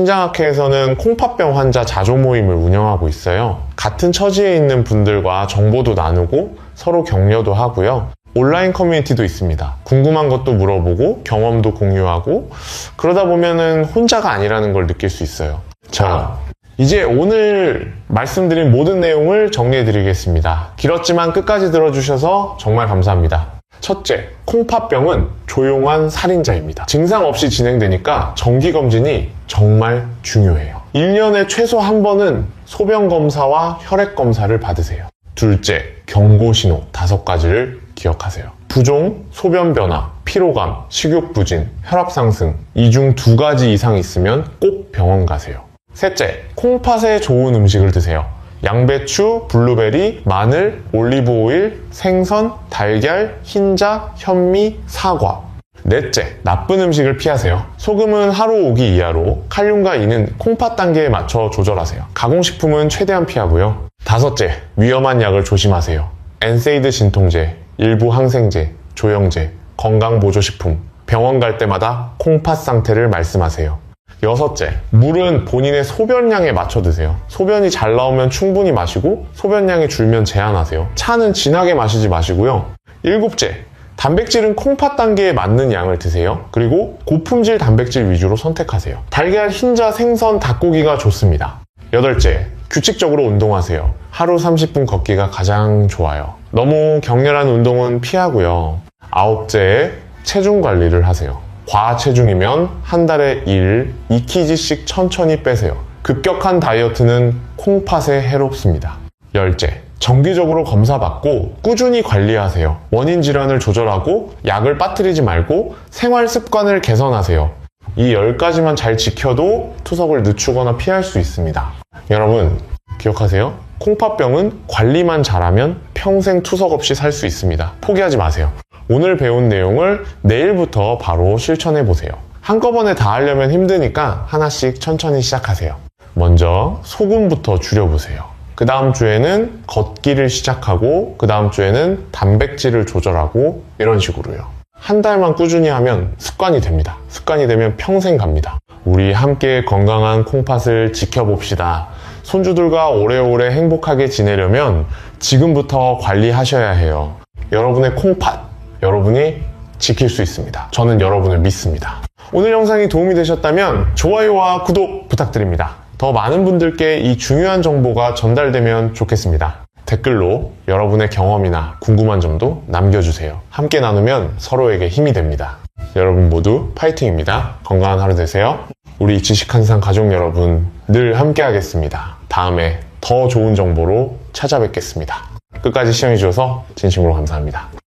대한신장학회에서는 콩팥병 환자 자조 모임을 운영하고 있어요. 같은 처지에 있는 분들과 정보도 나누고 서로 격려도 하고요. 온라인 커뮤니티도 있습니다. 궁금한 것도 물어보고 경험도 공유하고 그러다 보면은 혼자가 아니라는 걸 느낄 수 있어요. 자, 이제 오늘 말씀드린 모든 내용을 정리해 드리겠습니다. 길었지만 끝까지 들어주셔서 정말 감사합니다. 첫째, 콩팥병은 조용한 살인자입니다. 증상 없이 진행되니까 정기검진이 정말 중요해요. 1년에 최소 한 번은 소변검사와 혈액검사를 받으세요. 둘째, 경고신호 5가지를 기억하세요. 부종, 소변 변화, 피로감, 식욕 부진, 혈압 상승 이 중 2가지 이상 있으면 꼭 병원 가세요. 셋째, 콩팥에 좋은 음식을 드세요. 양배추, 블루베리, 마늘, 올리브 오일, 생선, 달걀, 흰자, 현미, 사과 넷째, 나쁜 음식을 피하세요. 소금은 하루 5기 이하로, 칼륨과 이는 콩팥 단계에 맞춰 조절하세요. 가공식품은 최대한 피하고요. 다섯째, 위험한 약을 조심하세요. 엔세이드 진통제, 일부 항생제, 조영제, 건강보조식품, 병원 갈 때마다 콩팥 상태를 말씀하세요. 여섯째, 물은 본인의 소변량에 맞춰 드세요. 소변이 잘 나오면 충분히 마시고 소변량이 줄면 제한하세요. 차는 진하게 마시지 마시고요. 일곱째, 단백질은 콩팥 단계에 맞는 양을 드세요. 그리고 고품질 단백질 위주로 선택하세요. 달걀, 흰자, 생선, 닭고기가 좋습니다. 여덟째, 규칙적으로 운동하세요. 하루 30분 걷기가 가장 좋아요. 너무 격렬한 운동은 피하고요. 아홉째, 체중 관리를 하세요. 과체중이면 한 달에 2kg씩 천천히 빼세요. 급격한 다이어트는 콩팥에 해롭습니다. 열째, 정기적으로 검사받고 꾸준히 관리하세요. 원인 질환을 조절하고 약을 빠뜨리지 말고 생활 습관을 개선하세요. 이 10가지만 잘 지켜도 투석을 늦추거나 피할 수 있습니다. 여러분, 기억하세요. 콩팥병은 관리만 잘하면 평생 투석 없이 살 수 있습니다. 포기하지 마세요. 오늘 배운 내용을 내일부터 바로 실천해 보세요. 한꺼번에 다 하려면 힘드니까 하나씩 천천히 시작하세요. 먼저 소금부터 줄여보세요. 그 다음 주에는 걷기를 시작하고 그 다음 주에는 단백질을 조절하고 이런 식으로요. 한 달만 꾸준히 하면 습관이 됩니다. 습관이 되면 평생 갑니다. 우리 함께 건강한 콩팥을 지켜봅시다. 손주들과 오래오래 행복하게 지내려면 지금부터 관리하셔야 해요. 여러분의 콩팥, 여러분이 지킬 수 있습니다. 저는 여러분을 믿습니다. 오늘 영상이 도움이 되셨다면 좋아요와 구독 부탁드립니다. 더 많은 분들께 이 중요한 정보가 전달되면 좋겠습니다. 댓글로 여러분의 경험이나 궁금한 점도 남겨주세요. 함께 나누면 서로에게 힘이 됩니다. 여러분 모두 파이팅입니다. 건강한 하루 되세요. 우리 지식한상 가족 여러분 늘 함께 하겠습니다. 다음에 더 좋은 정보로 찾아뵙겠습니다. 끝까지 시청해주셔서 진심으로 감사합니다.